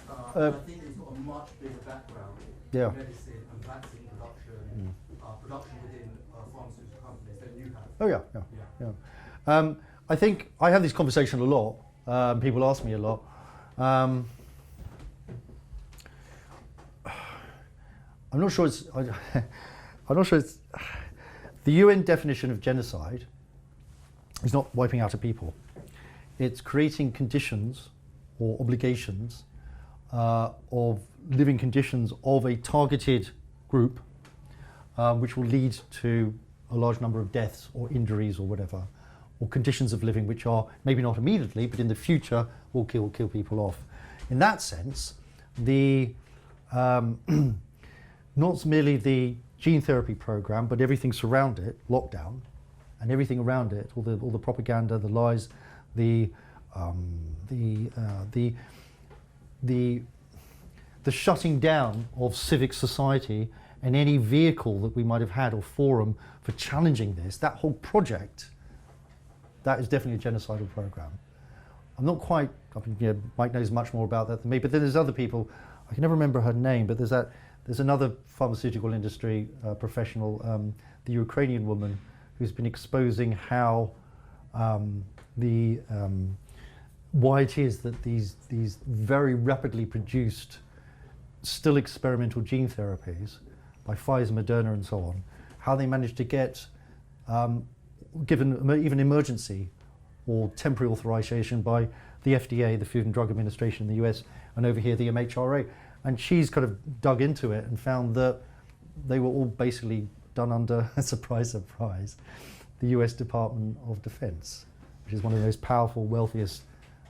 I think he's got a much bigger background Yeah. in medicine and vaccine production, production within pharmaceutical companies than you have. Oh yeah. I think I have this conversation a lot. People ask me a lot. I'm not sure it's. I'm not sure it's. The UN definition of genocide is not wiping out a people. It's creating conditions or obligations of living conditions of a targeted group which will lead to a large number of deaths or injuries or whatever, or conditions of living which are maybe not immediately, but in the future will kill people off. In that sense, the not merely the gene therapy program, but everything surrounding it, lockdown, and everything around it, all the propaganda, the lies, the shutting down of civic society and any vehicle that we might have had or forum for challenging this, that whole project, that is definitely a genocidal program. I'm not quite, Mike knows much more about that than me, but then there's other people, I can never remember her name, but there's another pharmaceutical industry professional, the Ukrainian woman, who's been exposing how why it is that these very rapidly produced, still experimental gene therapies by Pfizer, Moderna, and so on, how they managed to get given even emergency or temporary authorization by the FDA, the Food and Drug Administration in the US, and over here the MHRA. And she's kind of dug into it and found that they were all basically done under, surprise, surprise, the US Department of Defense, which is one of the most powerful, wealthiest,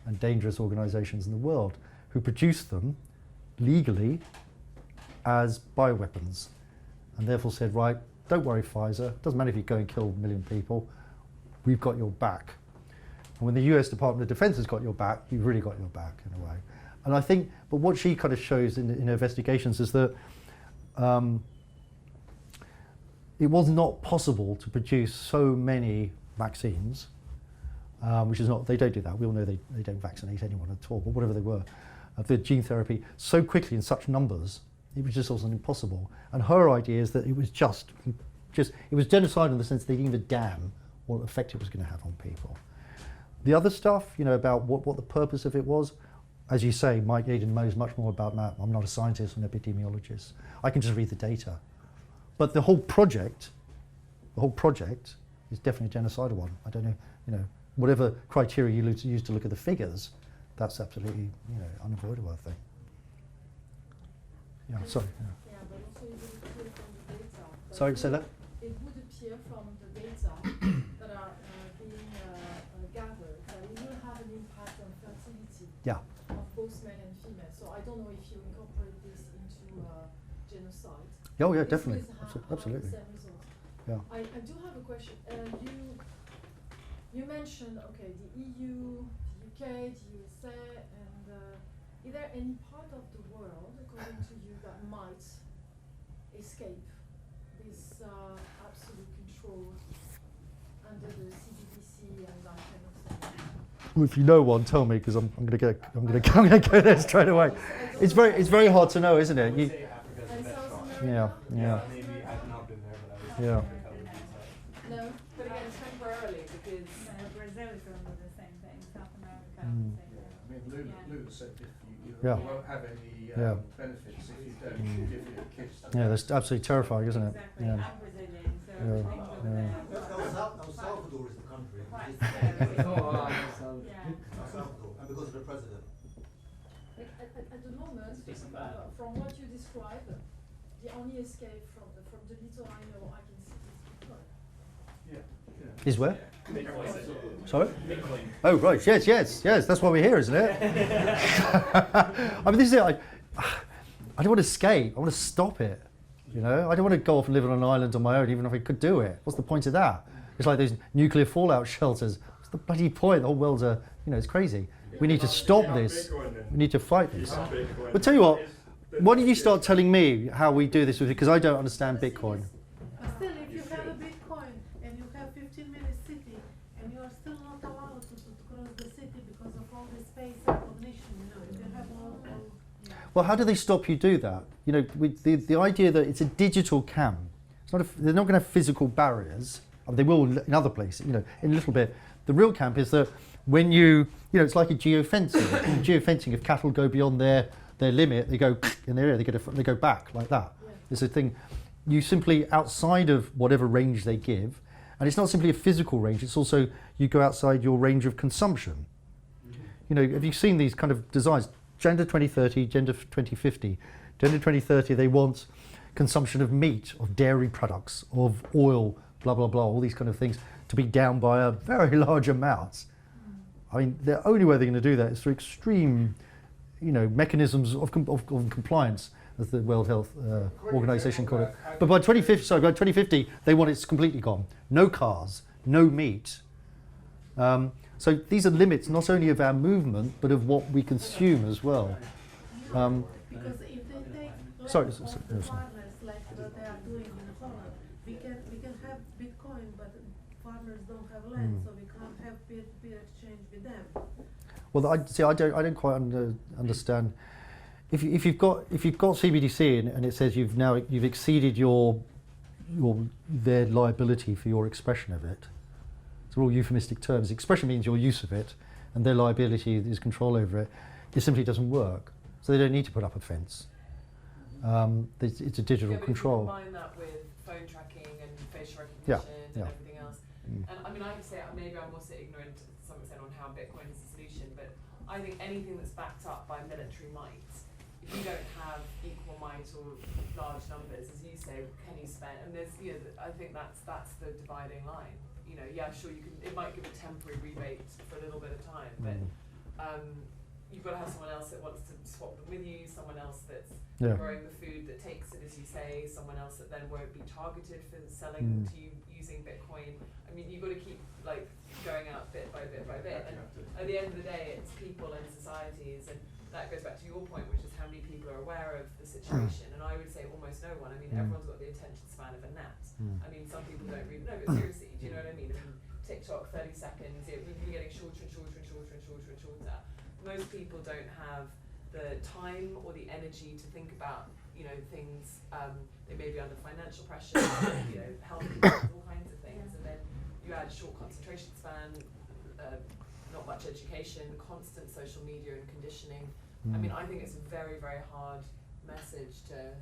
and dangerous organizations in the world, who produced them legally as bioweapons, and therefore said, right, don't worry, Pfizer, doesn't matter if you go and kill 1 million people, we've got your back. And when the US Department of Defense has got your back, you've really got your back in a way. And I think, but what she kind of shows in her investigations is that it was not possible to produce so many vaccines, which is not, they don't do that. We all know they don't vaccinate anyone at all, but whatever they were, the gene therapy so quickly in such numbers, it was just wasn't impossible. And her idea is that it was just it was genocide in the sense they didn't even damn what effect it was going to have on people. The other stuff, about what the purpose of it was, as you say, Mike Yaden knows much more about that. I'm not a scientist or an epidemiologist. I can just read the data. But the whole project is definitely a genocidal one. I don't know, whatever criteria you use to look at the figures, that's absolutely, unavoidable, I think. Yeah, sorry. Yeah, but also it would appear from the data. Sorry, say that? It would appear from the data that are being gathered that it will have an impact on fertility of both men and female. So I don't know if you incorporate this into genocide. Oh yeah, This definitely, will have absolutely. the same result. Yeah. I do have a question. You mentioned, okay, the EU, the UK, the USA, and is there any part of the world, according to you, that might escape this absolute control under the CBDC and that kind of thing? Well, if you know one, tell me, because I'm gonna go there straight away. It's very hard to know, isn't it? I would say Africa's the best shot. Yeah. Maybe I've not been there, but I would Yeah. say Africa would be No? But again, temporarily, because Brazil is going to do the same thing, South America, Mm. same thing. I mean, Lou said if you Yeah. won't have any Yeah. benefits if you don't, she'll give you a kiss. Yeah, that's absolutely terrifying, isn't it? Exactly, Yeah. I'm Brazilian, so Yeah. things over there. El Salvador is the country. Right, It's- yeah. So, Yeah. El Salvador, and because of the president. At the moment, from what you described, the only escape from the little I know I can see is Bitcoin. Is where? Bitcoin. Sorry? Bitcoin. Oh right, yes. That's why we're here, isn't it? I mean, this is it. I don't want to escape. I want to stop it. I don't want to go off and live on an island on my own, even if I could do it. What's the point of that? It's like those nuclear fallout shelters. What's the bloody point? The whole world's it's crazy. We need to stop this. We need to fight this. But tell you what, why don't you start telling me how we do this with it? Because I don't understand Bitcoin. But still, if you have a Bitcoin and you have 15-minute city and you are still not allowed to cross the city because of all the space recognition, you have all Well, how do they stop you do that? With the idea that it's a digital cam. It's not. They're not going to have physical barriers. I mean, they will in other places. In a little bit. The real camp is that when it's like a geofencing. Geofencing. If cattle go beyond their limit, they go in their area. They go back like that. Yeah. It's a thing. You simply outside of whatever range they give, and it's not simply a physical range. It's also you go outside your range of consumption. Have you seen these kind of designs? Gender 2030, Gender 2050. Gender 2030, they want consumption of meat, of dairy products, of oil, blah, blah, blah, all these kind of things to be down by a very large amount. I mean, the only way they're going to do that is through extreme, mechanisms of compliance, as the World Health Organization called it. But by 2050, they want it completely gone. No cars, no meat. So these are limits not only of our movement, but of what we consume as well. Because if they take Sorry, land so- of so- the yes. farmers like what they are doing in Poland, we can have Bitcoin, but farmers don't have land, so we can't have peer exchange with them. Well, I don't quite understand. If you've got CBDC and it says you've exceeded their liability for your expression of it. It's all euphemistic terms. Expression means your use of it, and their liability is control over it. It simply doesn't work, so they don't need to put up a fence. It's a digital control. But if you combine that with phone tracking and facial Yeah, recognition yeah. and everything else, and I mean, I have to say, maybe I'm also ignorant to some extent on how Bitcoin is a solution, but I think anything that's backed up by military might, if you don't have equal might or large numbers, as you say, can you spend? And there's, I think that's the dividing line. Yeah, sure, it might give a temporary rebate for a little bit of time, but you've got to have someone else that wants to swap them with you, someone else that's growing the food that takes it, as you say, someone else that then won't be targeted for selling to you using Bitcoin. I mean, you've got to keep going out bit by bit by bit, and at the end of the day, it's people and societies, and that goes back to your point, which is how many people are aware of the situation, and I would say almost no one. I mean, everyone's got the attention span of a gnat. I mean, some people don't read, no, but seriously, do you know what I mean? TikTok, 30 seconds, we've been getting shorter and shorter and shorter and shorter and shorter. Most people don't have the time or the energy to think about, things, they may be under financial pressure, health, all kinds of things, and then you add short concentration span, not much education, constant social media and conditioning. I mean, I think it's a very, very hard message to...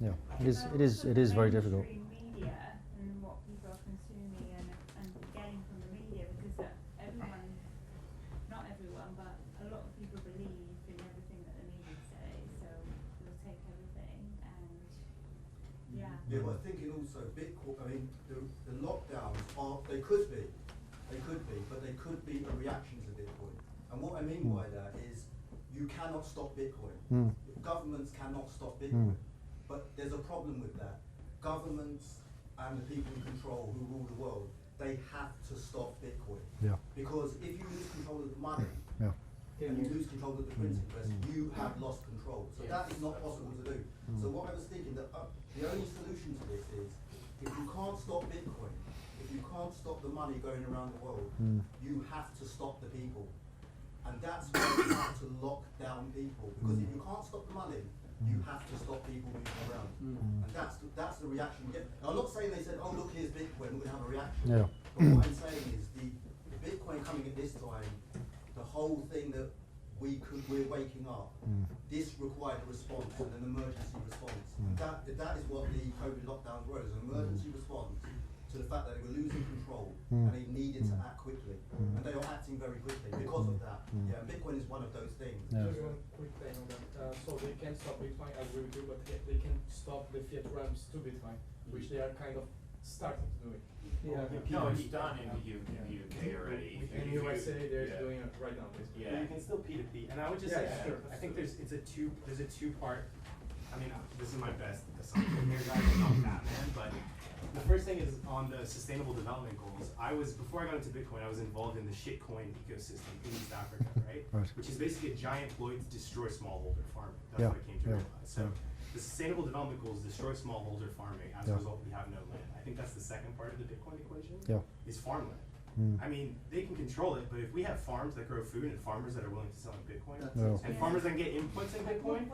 Yeah, it is very difficult. Media and what people are consuming and getting from the media, because everyone, not everyone, but a lot of people believe in everything that the media say, so they'll take everything and yeah. Yeah, but thinking also Bitcoin, I mean, the lockdowns they could be, but they could be a reaction to Bitcoin. And what I mean by that is you cannot stop Bitcoin. Governments cannot stop Bitcoin. But there's a problem with that. Governments and the people in control who rule the world, they have to stop Bitcoin. Yeah. Because if you lose control of the money, and you lose control of the printing press, you have lost control. So that is not possible to do. So what I was thinking, that the only solution to this is, if you can't stop Bitcoin, if you can't stop the money going around the world, you have to stop the people. And that's why you have to lock down people. Because if you can't stop the money, you have to stop people moving around. And that's the reaction we get. Now, I'm not saying they said, oh, look, here's Bitcoin, we're going to have a reaction. Yeah. But what I'm saying is the Bitcoin coming at this time, the whole thing that we're waking up, this required a response, and an emergency response. That is what the COVID lockdowns were, an emergency response to the fact that they were losing control and they needed to act quickly. And they are acting very quickly because of that. Yeah, and Bitcoin is one of those things. Just one quick thing on that. So they can't stop Bitcoin, I agree with you, but they can stop the fiat realms to Bitcoin, which they are kind of starting to do it. No, it's done in the UK already. In USA, they're doing it right now. Basically. But you can still P2P, and I would just say, I think there's a two-part. I mean, this is my best assumption here, guys. I'm not Batman, but the first thing is on the sustainable development goals. Before I got into Bitcoin, I was involved in the shitcoin ecosystem in East Africa, right? Which is basically a giant ploy to destroy smallholder farming. That's what I came to realize. So the sustainable development goals destroy smallholder farming. As a result, we have no land. I think that's the second part of the Bitcoin equation. Is farmland. I mean, they can control it, but if we have farms that grow food and farmers that are willing to sell in Bitcoin, and farmers that can get inputs in Bitcoin,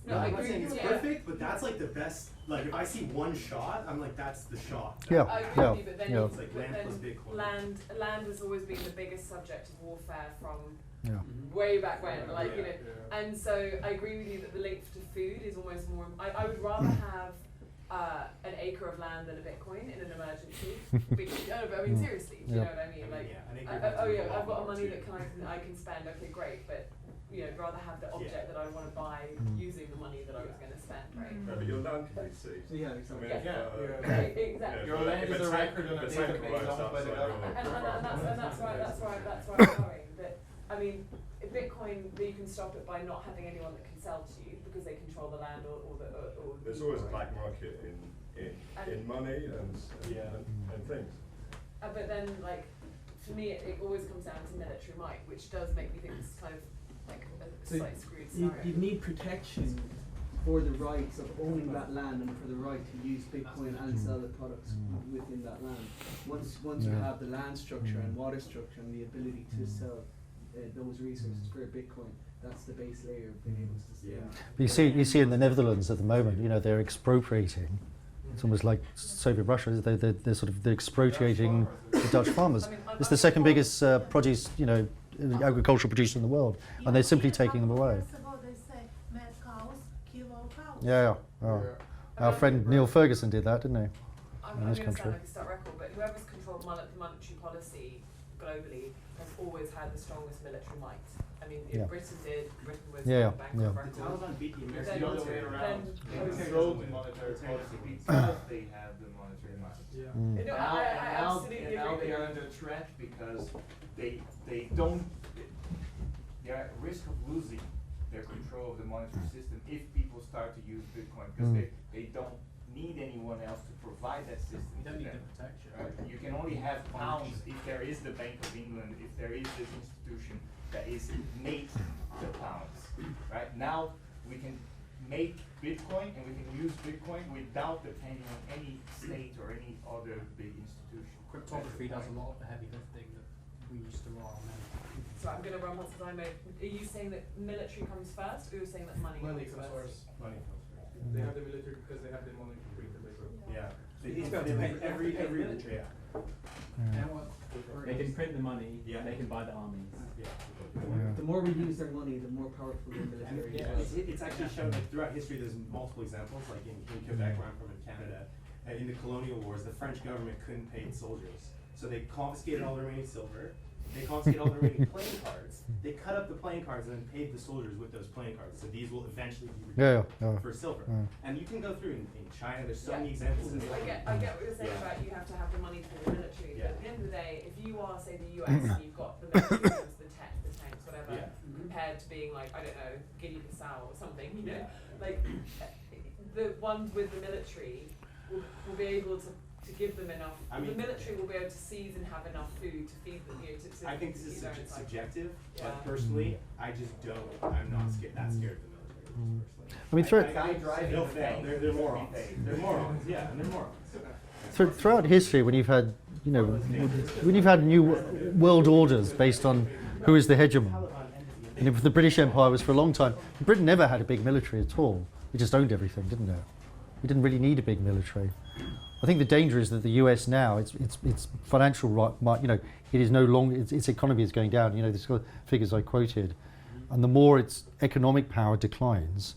I'm not saying it's perfect, but that's like the best. Like, if I see one shot, I'm like, that's the shot. I agree with you, but then It's like land plus Bitcoin. Land has always been the biggest subject of warfare from way back when, and so I agree with you that the link to food is almost more. I would rather have an acre of land than a Bitcoin in an emergency. But I mean, seriously, do you know what I mean? Like, I've got money that I can spend. Okay, great, but rather have the object that I want to buy using the money that I was going to spend, right? No, but your land can be seized. Yeah, exactly. Exactly. Your land is a record on a database owned by the government. And that's why I'm going. That I mean, Bitcoin, you can stop it by not having anyone that can sell to you because they control the land or There's always a black market in money and things. But then, like, for me, it always comes down to military might, which does make me think this is kind of like a slightly screwed scenario. You need protection for the rights of owning that land and for the right to use Bitcoin and sell the products within that land. Once you have the land structure and water structure and the ability to sell those resources for Bitcoin, that's the base layer of being able to sustain. But you see in the Netherlands at the moment, they're expropriating. It's almost like Soviet Russia. They're expropriating the Dutch farmers. It's the second biggest produce, agricultural producer in the world, and they're simply taking them away. First of all, they say mad cows kill all cows. Yeah. Our friend Neil Ferguson did that, didn't he? I'm going to sound like a stuck record, but whoever's controlled monetary policy globally has always had the strongest military might. I mean, if Britain was the bank of record. The Taliban beat the It's Americans. the other way around. They It's control the monetary policy. because they have the monetary might. Yeah. I absolutely now agree. they are under threat because they don't, they are at risk of losing their control of the monetary system if people start to use Bitcoin, because they don't need anyone else to provide that system. You don't to need them. the protection. Right? You can only have pounds if there is the Bank of England, if there is this institution that is made the pounds. Right? Now we can make Bitcoin and we can use Bitcoin without depending on any state or any other big institution. Cryptography does a lot of the heavy lifting that we used to rely on then. So I'm going to run once as I know. Are you saying that military comes first, or are you saying that money Money comes comes first? first. Money comes first. They have the military because they have the money to print the paper. Yeah. He's got to pay every military. They can print the money, Yeah. they can buy the armies. The more we use their money, the more powerful the military is. It's actually shown that throughout history there's multiple examples, like in Quebec, where I'm from, in Canada, in the colonial wars, the French government couldn't pay its soldiers. So they confiscated all the remaining silver, they confiscated all the remaining playing cards, they cut up the playing cards and then paid the soldiers with those playing cards. So these will eventually be redeemed for silver. And you can go through in China, there's so many examples. I get what you're saying about you have to have the money for the military, but at the end of the day, if you are, say, the US and you've got the military, the tanks, whatever, compared to being like, I don't know, Guinea-Bissau or something, like the ones with the military will be able to give them enough. The military will be able to seize and have enough food to feed them. I think this is subjective, but personally, I just don't. I'm not that scared of the military. Personally, they'll fail. They're morons. They're morons. Yeah, and they're morons. Throughout history, when you've had, when you've had new world orders based on who is the hegemon, and if the British Empire was for a long time, Britain never had a big military at all. It just owned everything, didn't it? We didn't really need a big military. I think the danger is that the US now, its financial, it is no longer, its economy is going down. The figures I quoted, and the more its economic power declines,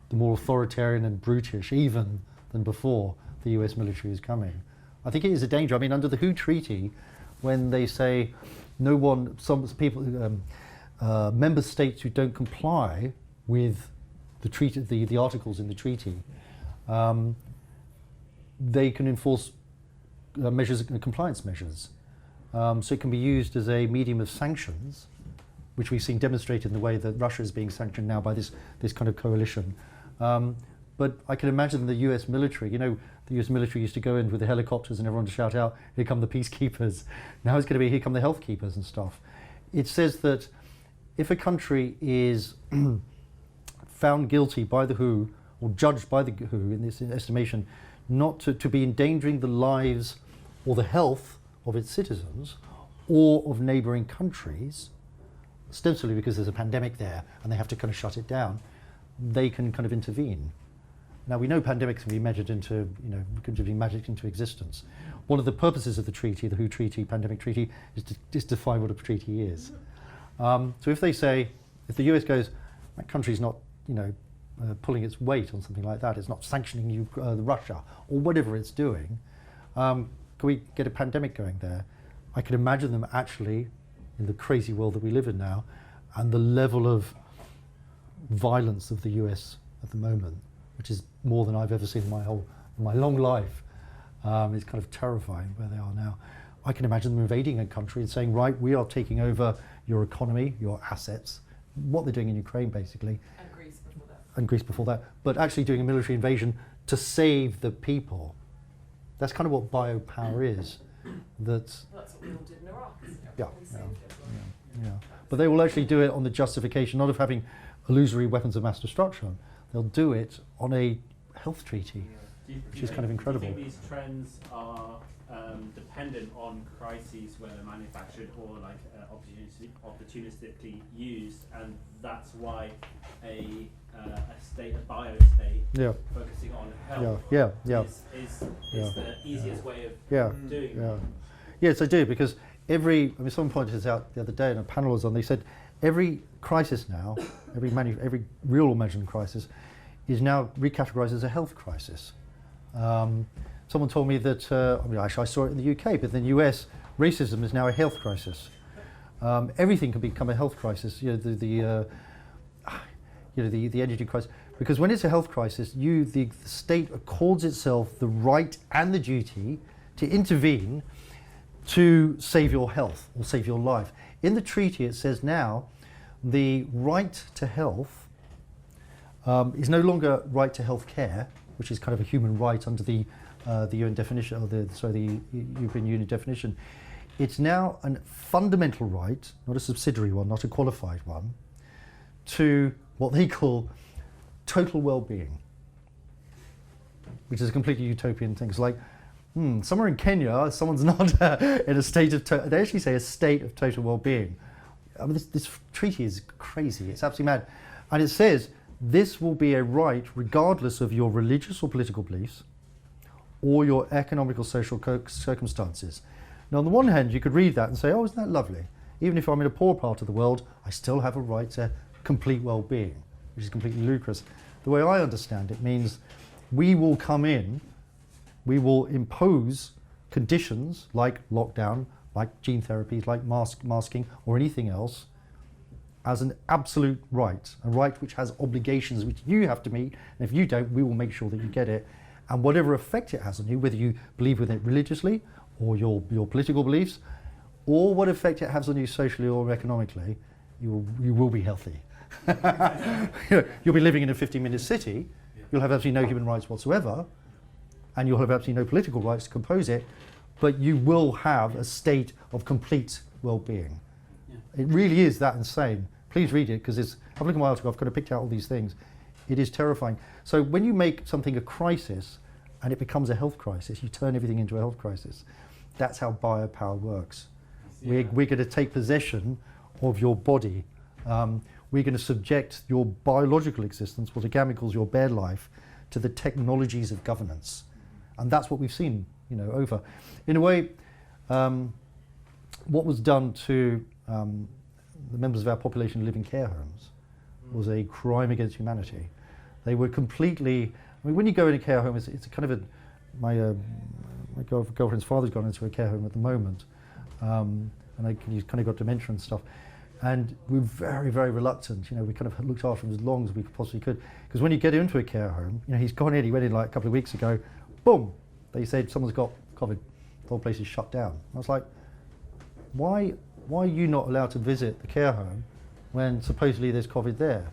the more authoritarian and brutish, even than before, the US military is coming. I think it is a danger. I mean, under the WHO Treaty, when they say some people, member states who don't comply with the treaty, the articles in the treaty, they can enforce compliance measures. So it can be used as a medium of sanctions, which we've seen demonstrated in the way that Russia is being sanctioned now by this kind of coalition. But I can imagine the US military, the US military used to go in with the helicopters and everyone to shout out, here come the peacekeepers. Now it's going to be, here come the health keepers and stuff. It says that if a country is found guilty by the WHO, or judged by the WHO in this estimation, not to be endangering the lives or the health of its citizens or of neighbouring countries, ostensibly because there's a pandemic there and they have to kind of shut it down, they can kind of intervene. Now we know pandemics can be measured into, can be magicked into existence. One of the purposes of the treaty, the WHO Treaty, Pandemic Treaty, is to define what a treaty is. So if they say, if the US goes, that country's not, pulling its weight on something like that, it's not sanctioning Russia or whatever it's doing, can we get a pandemic going there? I can imagine them actually, in the crazy world that we live in now, and the level of violence of the US at the moment, which is more than I've ever seen in my long life, is kind of terrifying where they are now. I can imagine them invading a country and saying, right, we are taking over your economy, your assets, what they're doing in Ukraine basically. And Greece before that. And Greece before that, but actually doing a military invasion to save the people. That's kind of what biopower is. That's Well, that's what we all did in Iraq. Yeah, We yeah, saved everyone. yeah. But they will actually do it on the justification, not of having illusory weapons of mass destruction. They'll do it on a health treaty, which is kind of incredible. Do you think these trends are dependent on crises where they're manufactured or like opportunistically used, and that's why a state, a bio state, focusing on health is the easiest way of doing that? Yes, I do, because someone pointed this out the other day in a panel I was on. They said every crisis now, every real imagined crisis, is now recategorized as a health crisis. Someone told me that, I saw it in the UK, but in the US, racism is now a health crisis. Everything can become a health crisis. The energy crisis, because when it's a health crisis, the state accords itself the right and the duty to intervene to save your health or save your life. In the treaty, it says now the right to health is no longer right to health care, which is kind of a human right under the UN definition, or the European Union definition. It's now a fundamental right, not a subsidiary one, not a qualified one, to what they call total well-being, which is a completely utopian thing. It's like, somewhere in Kenya, someone's not in a state of, they actually say a state of total well-being. I mean, this treaty is crazy, it's absolutely mad. And it says, this will be a right regardless of your religious or political beliefs or your economic or social circumstances. Now, on the one hand, you could read that and say, oh, isn't that lovely? Even if I'm in a poor part of the world, I still have a right to complete well-being, which is completely ludicrous. The way I understand it means we will come in, we will impose conditions like lockdown, like gene therapies, like masking, or anything else, as an absolute right, a right which has obligations which you have to meet, and if you don't, we will make sure that you get it. And whatever effect it has on you, whether you believe in it religiously, or your political beliefs, or what effect it has on you socially or economically, you will be healthy. You'll be living in a 50-minute city, you'll have absolutely no human rights whatsoever, and you'll have absolutely no political rights to compose it, but you will have a state of complete well-being. It really is that insane. Please read it, because have a look at my article, I've kind of picked out all these things. It is terrifying. So when you make something a crisis and it becomes a health crisis, you turn everything into a health crisis. That's how biopower works. We're going to take possession of your body. We're going to subject your biological existence, what Agami calls your bare life, to the technologies of governance. And that's what we've seen, over. In a way, what was done to the members of our population who live in care homes was a crime against humanity. They were completely, when you go in a care home, it's a kind of my girlfriend's father's gone into a care home at the moment, and he's kind of got dementia and stuff. And we're very, very reluctant. We kind of looked after him as long as we possibly could. Because when you get into a care home, he's gone in, he went in like a couple of weeks ago, boom, they said someone's got COVID, the whole place is shut down. I was like, why are you not allowed to visit the care home when supposedly there's COVID there?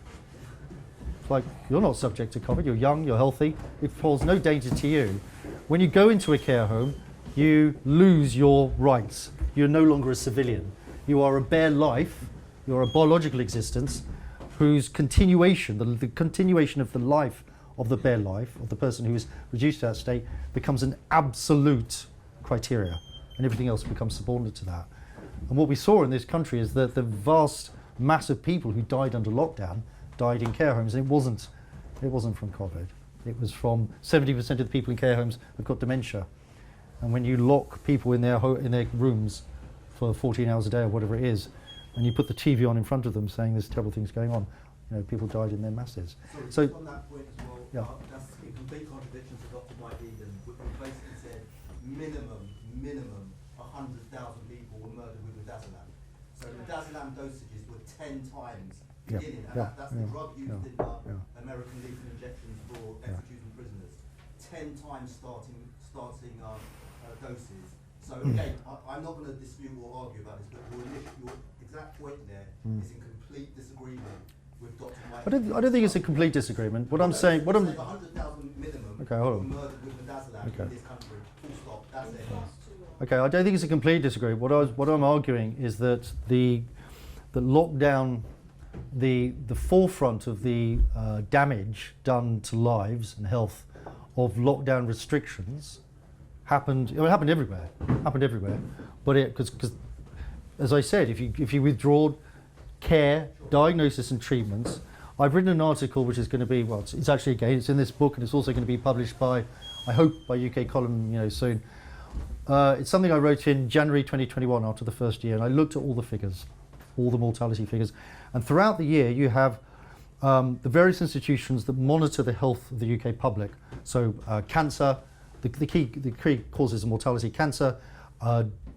It's like, you're not subject to COVID, you're young, you're healthy, it poses no danger to you. When you go into a care home, you lose your rights. You're no longer a civilian. You are a bare life, you're a biological existence whose continuation, the continuation of the life of the bare life, of the person who is reduced to that state, becomes an absolute criteria, and everything else becomes subordinate to that. And what we saw in this country is that the vast mass of people who died under lockdown died in care homes, and it wasn't from COVID. It was from 70% of the people in care homes have got dementia. And when you lock people in their rooms for 14 hours a day or whatever it is, and you put the TV on in front of them saying there's terrible things going on, people died in their masses. So on that point as well, that's a complete contradiction to Dr. Mike Eden, who basically said minimum 100,000 people were murdered with midazolam. So the midazolam dosages were 10 times Yeah. beginning, and Yeah. that's the drug used in Yeah. American lethal injections for executing prisoners. 10 times starting doses. So again, I'm not going to dispute or argue about this, but your exact point there is in complete disagreement with Dr. Mike. I don't think it's a complete disagreement. What I'm saying, what I'm 100,000 minimum Okay, hold on. were murdered with midazolam in this country. Full stop. That's it. Okay, I don't think it's a complete disagreement. What I'm arguing is that the lockdown, the forefront of the damage done to lives and health of lockdown restrictions happened. It happened everywhere. But because as I said, if you withdraw care, diagnosis, and treatments, I've written an article which is going to be it's actually it's in this book, and it's also going to be published by, I hope, by UK Column soon. It's something I wrote in January 2021 after the first year, and I looked at all the figures, all the mortality figures, and throughout the year you have the various institutions that monitor the health of the UK public. So cancer, the key causes of mortality: cancer,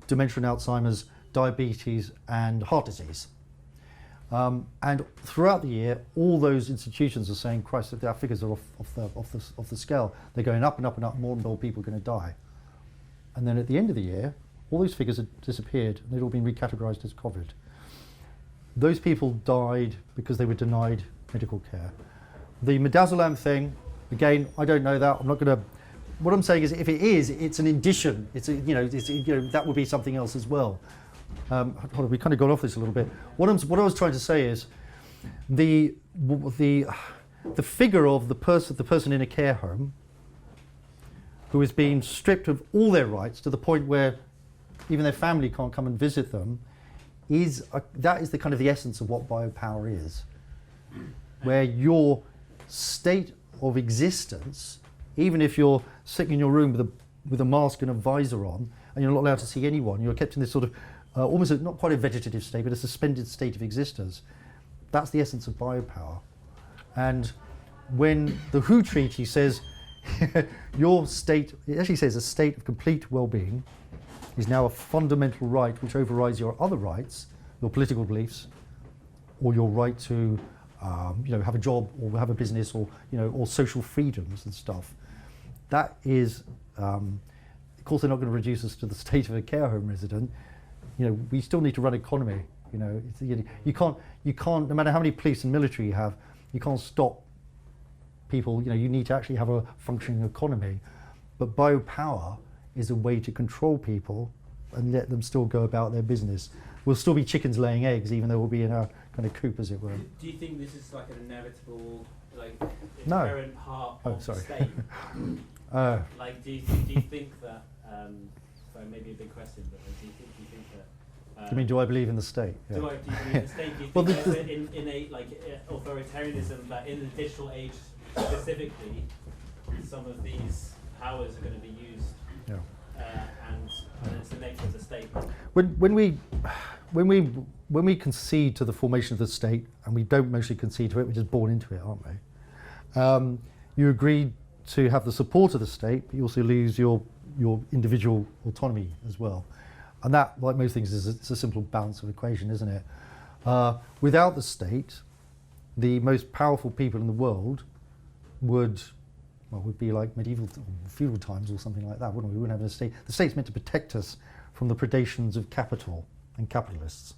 dementia and Alzheimer's, diabetes, and heart disease. And throughout the year, all those institutions are saying, "Christ, our figures are off the scale. They're going up and up and up. More and more people are going to die." And then at the end of the year, all these figures had disappeared, and they'd all been recategorized as COVID. Those people died because they were denied medical care. The midazolam thing, again, I don't know that. I'm not going to. What I'm saying is, if it is, it's an addition. That would be something else as well. We kind of got off this a little bit. What I was trying to say is, the figure of the person in a care home who is being stripped of all their rights to the point where even their family can't come and visit them, that is the kind of the essence of what biopower is, where your state of existence, even if you're sitting in your room with a mask and a visor on, and you're not allowed to see anyone, you're kept in this sort of almost not quite a vegetative state, but a suspended state of existence. That's the essence of biopower. And when the WHO Treaty says your state, it actually says a state of complete well-being is now a fundamental right which overrides your other rights, your political beliefs, or your right to have a job or have a business, or or social freedoms and stuff. That is, of course, they're not going to reduce us to the state of a care home resident. We still need to run economy. You can't, no matter how many police and military you have, you can't stop people. You need to actually have a functioning economy. But biopower is a way to control people and let them still go about their business. We'll still be chickens laying eggs, even though we'll be in our kind of coop, as it were. Do you think this is like an inevitable, No. inherent part of the state? Do you think that? Sorry, maybe a big question, but do you think that? You mean, do I believe in the state? Yeah. Do you believe in the state? Do you Well, think there's an innate authoritarianism that in the digital age specifically, some of these powers are going to be used, and it's the nature of the state. When we concede to the formation of the state, and we don't mostly concede to it, we're just born into it, aren't we? You agree to have the support of the state, but you also lose your individual autonomy as well. And that, like most things, it's a simple balance of equation, isn't it? Without the state, the most powerful people in the world would be like medieval feudal times or something like that, wouldn't we? We wouldn't have a state. The state's meant to protect us from the predations of capital and capitalists.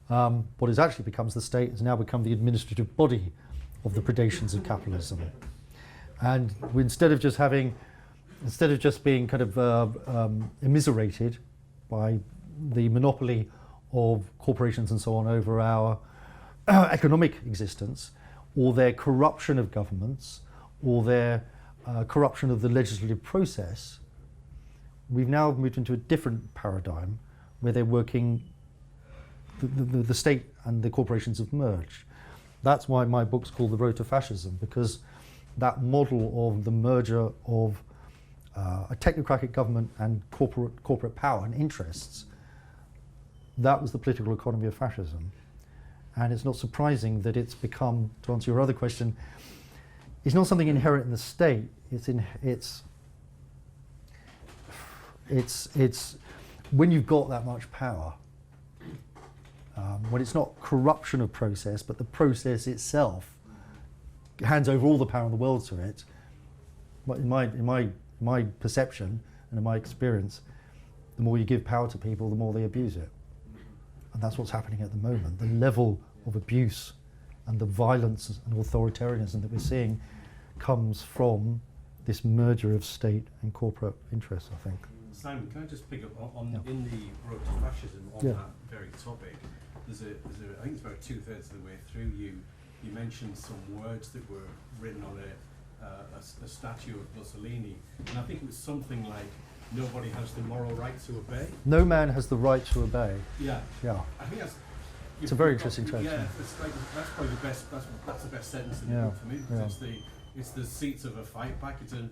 What has actually becomes the state has now become the administrative body of the predations of capitalism. And instead of just being kind of immiserated by the monopoly of corporations and so on over our economic existence, or their corruption of governments, or their corruption of the legislative process, we've now moved into a different paradigm where they're working, the state and the corporations have merged. That's why my book's called The Road to Fascism, because that model of the merger of a technocratic government and corporate power and interests, that was the political economy of fascism. And it's not surprising that it's become, to answer your other question, it's not something inherent in the state. It's when you've got that much power, when it's not corruption of process, but the process itself hands over all the power in the world to it, but in my perception and in my experience, the more you give power to people, the more they abuse it. And that's what's happening at the moment. The level of abuse and the violence and authoritarianism that we're seeing comes from this merger of state and corporate interests, I think. Simon, can I just pick up on in the Road to Fascism on that very topic? There's a I think it's about 2/3 of the way through. You mentioned some words that were written on a statue of Mussolini, and I think it was something like, "Nobody has the moral right to obey." No man has the right to obey. Yeah. Yeah. I think that's. It's a very interesting text. Yeah, it's like, that's probably the best. That's the best sentence in the book for me. Because it's the seeds of a fight back. It's a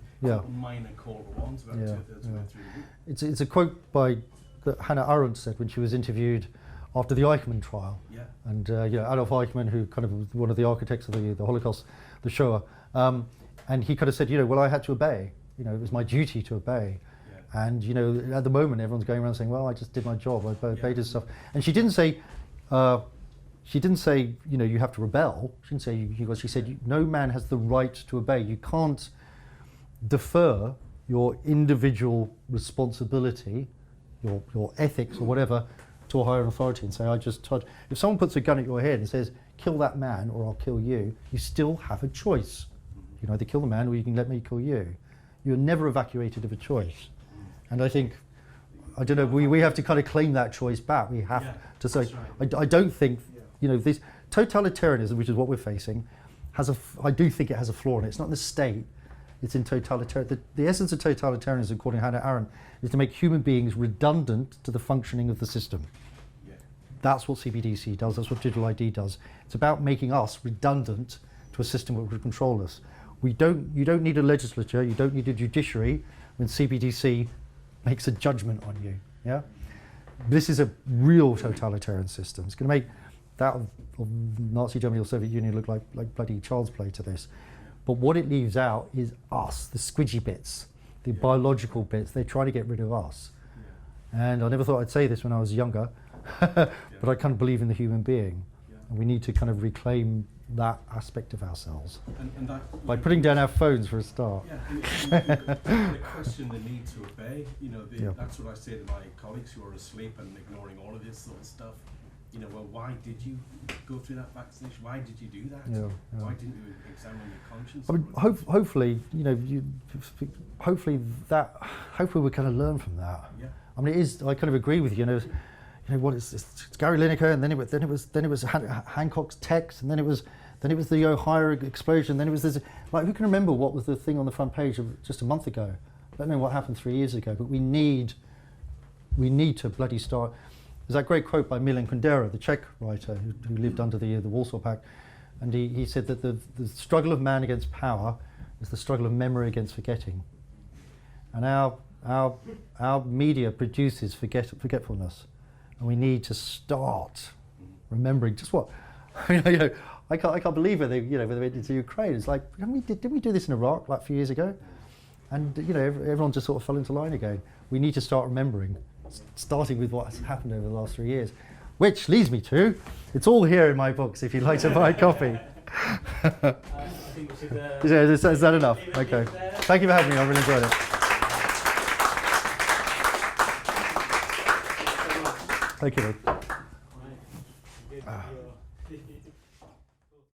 minor call to arms about 2/3 of the way through the book. It's a quote by that Hannah Arendt said when she was interviewed after the Eichmann trial. Yeah. And Adolf Eichmann, who kind of was one of the architects of the Holocaust, the Shoah, and he kind of said, well, I had to obey. It was my duty to obey. Yeah. And at the moment, everyone's going around saying, well, I just did my job. I obeyed his stuff. And she didn't say. You have to rebel. She didn't say she said, no man has the right to obey. You can't defer your individual responsibility, your ethics or whatever, to a higher authority and say, I just told. If someone puts a gun at your head and says, kill that man or I'll kill you, you still have a choice. You can either kill the man or you can let me kill you. You're never evacuated of a choice. And I think, I don't know, we have to kind of claim that choice back. We have to say, right. I don't think, this totalitarianism, which is what we're facing, I do think it has a flaw in it. It's not in the state, it's in totalitarianism. The essence of totalitarianism, according to Hannah Arendt, is to make human beings redundant to the functioning of the system. Yeah. That's what CBDC does, that's what digital ID does. It's about making us redundant to a system that would control us. You don't need a legislature, you don't need a judiciary when CBDC makes a judgment on you. Yeah? This is a real totalitarian system. It's going to make that of Nazi Germany or Soviet Union look like bloody child's play to this. But what it leaves out is us, the squidgy bits, the biological bits. They're trying to get rid of us. Yeah. And I never thought I'd say this when I was younger, but I kind of believe in the human being. Yeah. And we need to kind of reclaim that aspect of ourselves and that, by putting down our phones for a start. Yeah, and the question, the need to obey, that's what I say to my colleagues who are asleep and ignoring all of this sort of stuff. Well, why did you go through that vaccination? Why did you do that? Yeah. Why didn't you examine your conscience? I mean, hopefully we kind of learn from that. Yeah. I mean, I kind of agree with you. What is this? It's Gary Lineker, and then it was Hancock's text, and then it was the Ohio explosion. Then it was this. Like, who can remember what was the thing on the front page of just a month ago? I don't know what happened 3 years ago, but we need to bloody start. There's that great quote by Milan Kundera, the Czech writer who lived under the Warsaw Pact, and he said that the struggle of man against power is the struggle of memory against forgetting. And our media produces forgetfulness, and we need to start remembering just what. I can't believe when they went into Ukraine. It's like, didn't we do this in Iraq like a few years ago? And everyone just sort of fell into line again. We need to start remembering, starting with what has happened over the last 3 years. Which leads me to, it's all here in my books if you'd like to buy a copy. I think we should, is that enough? Okay. Thank you for having me, I really enjoyed it. Thank you.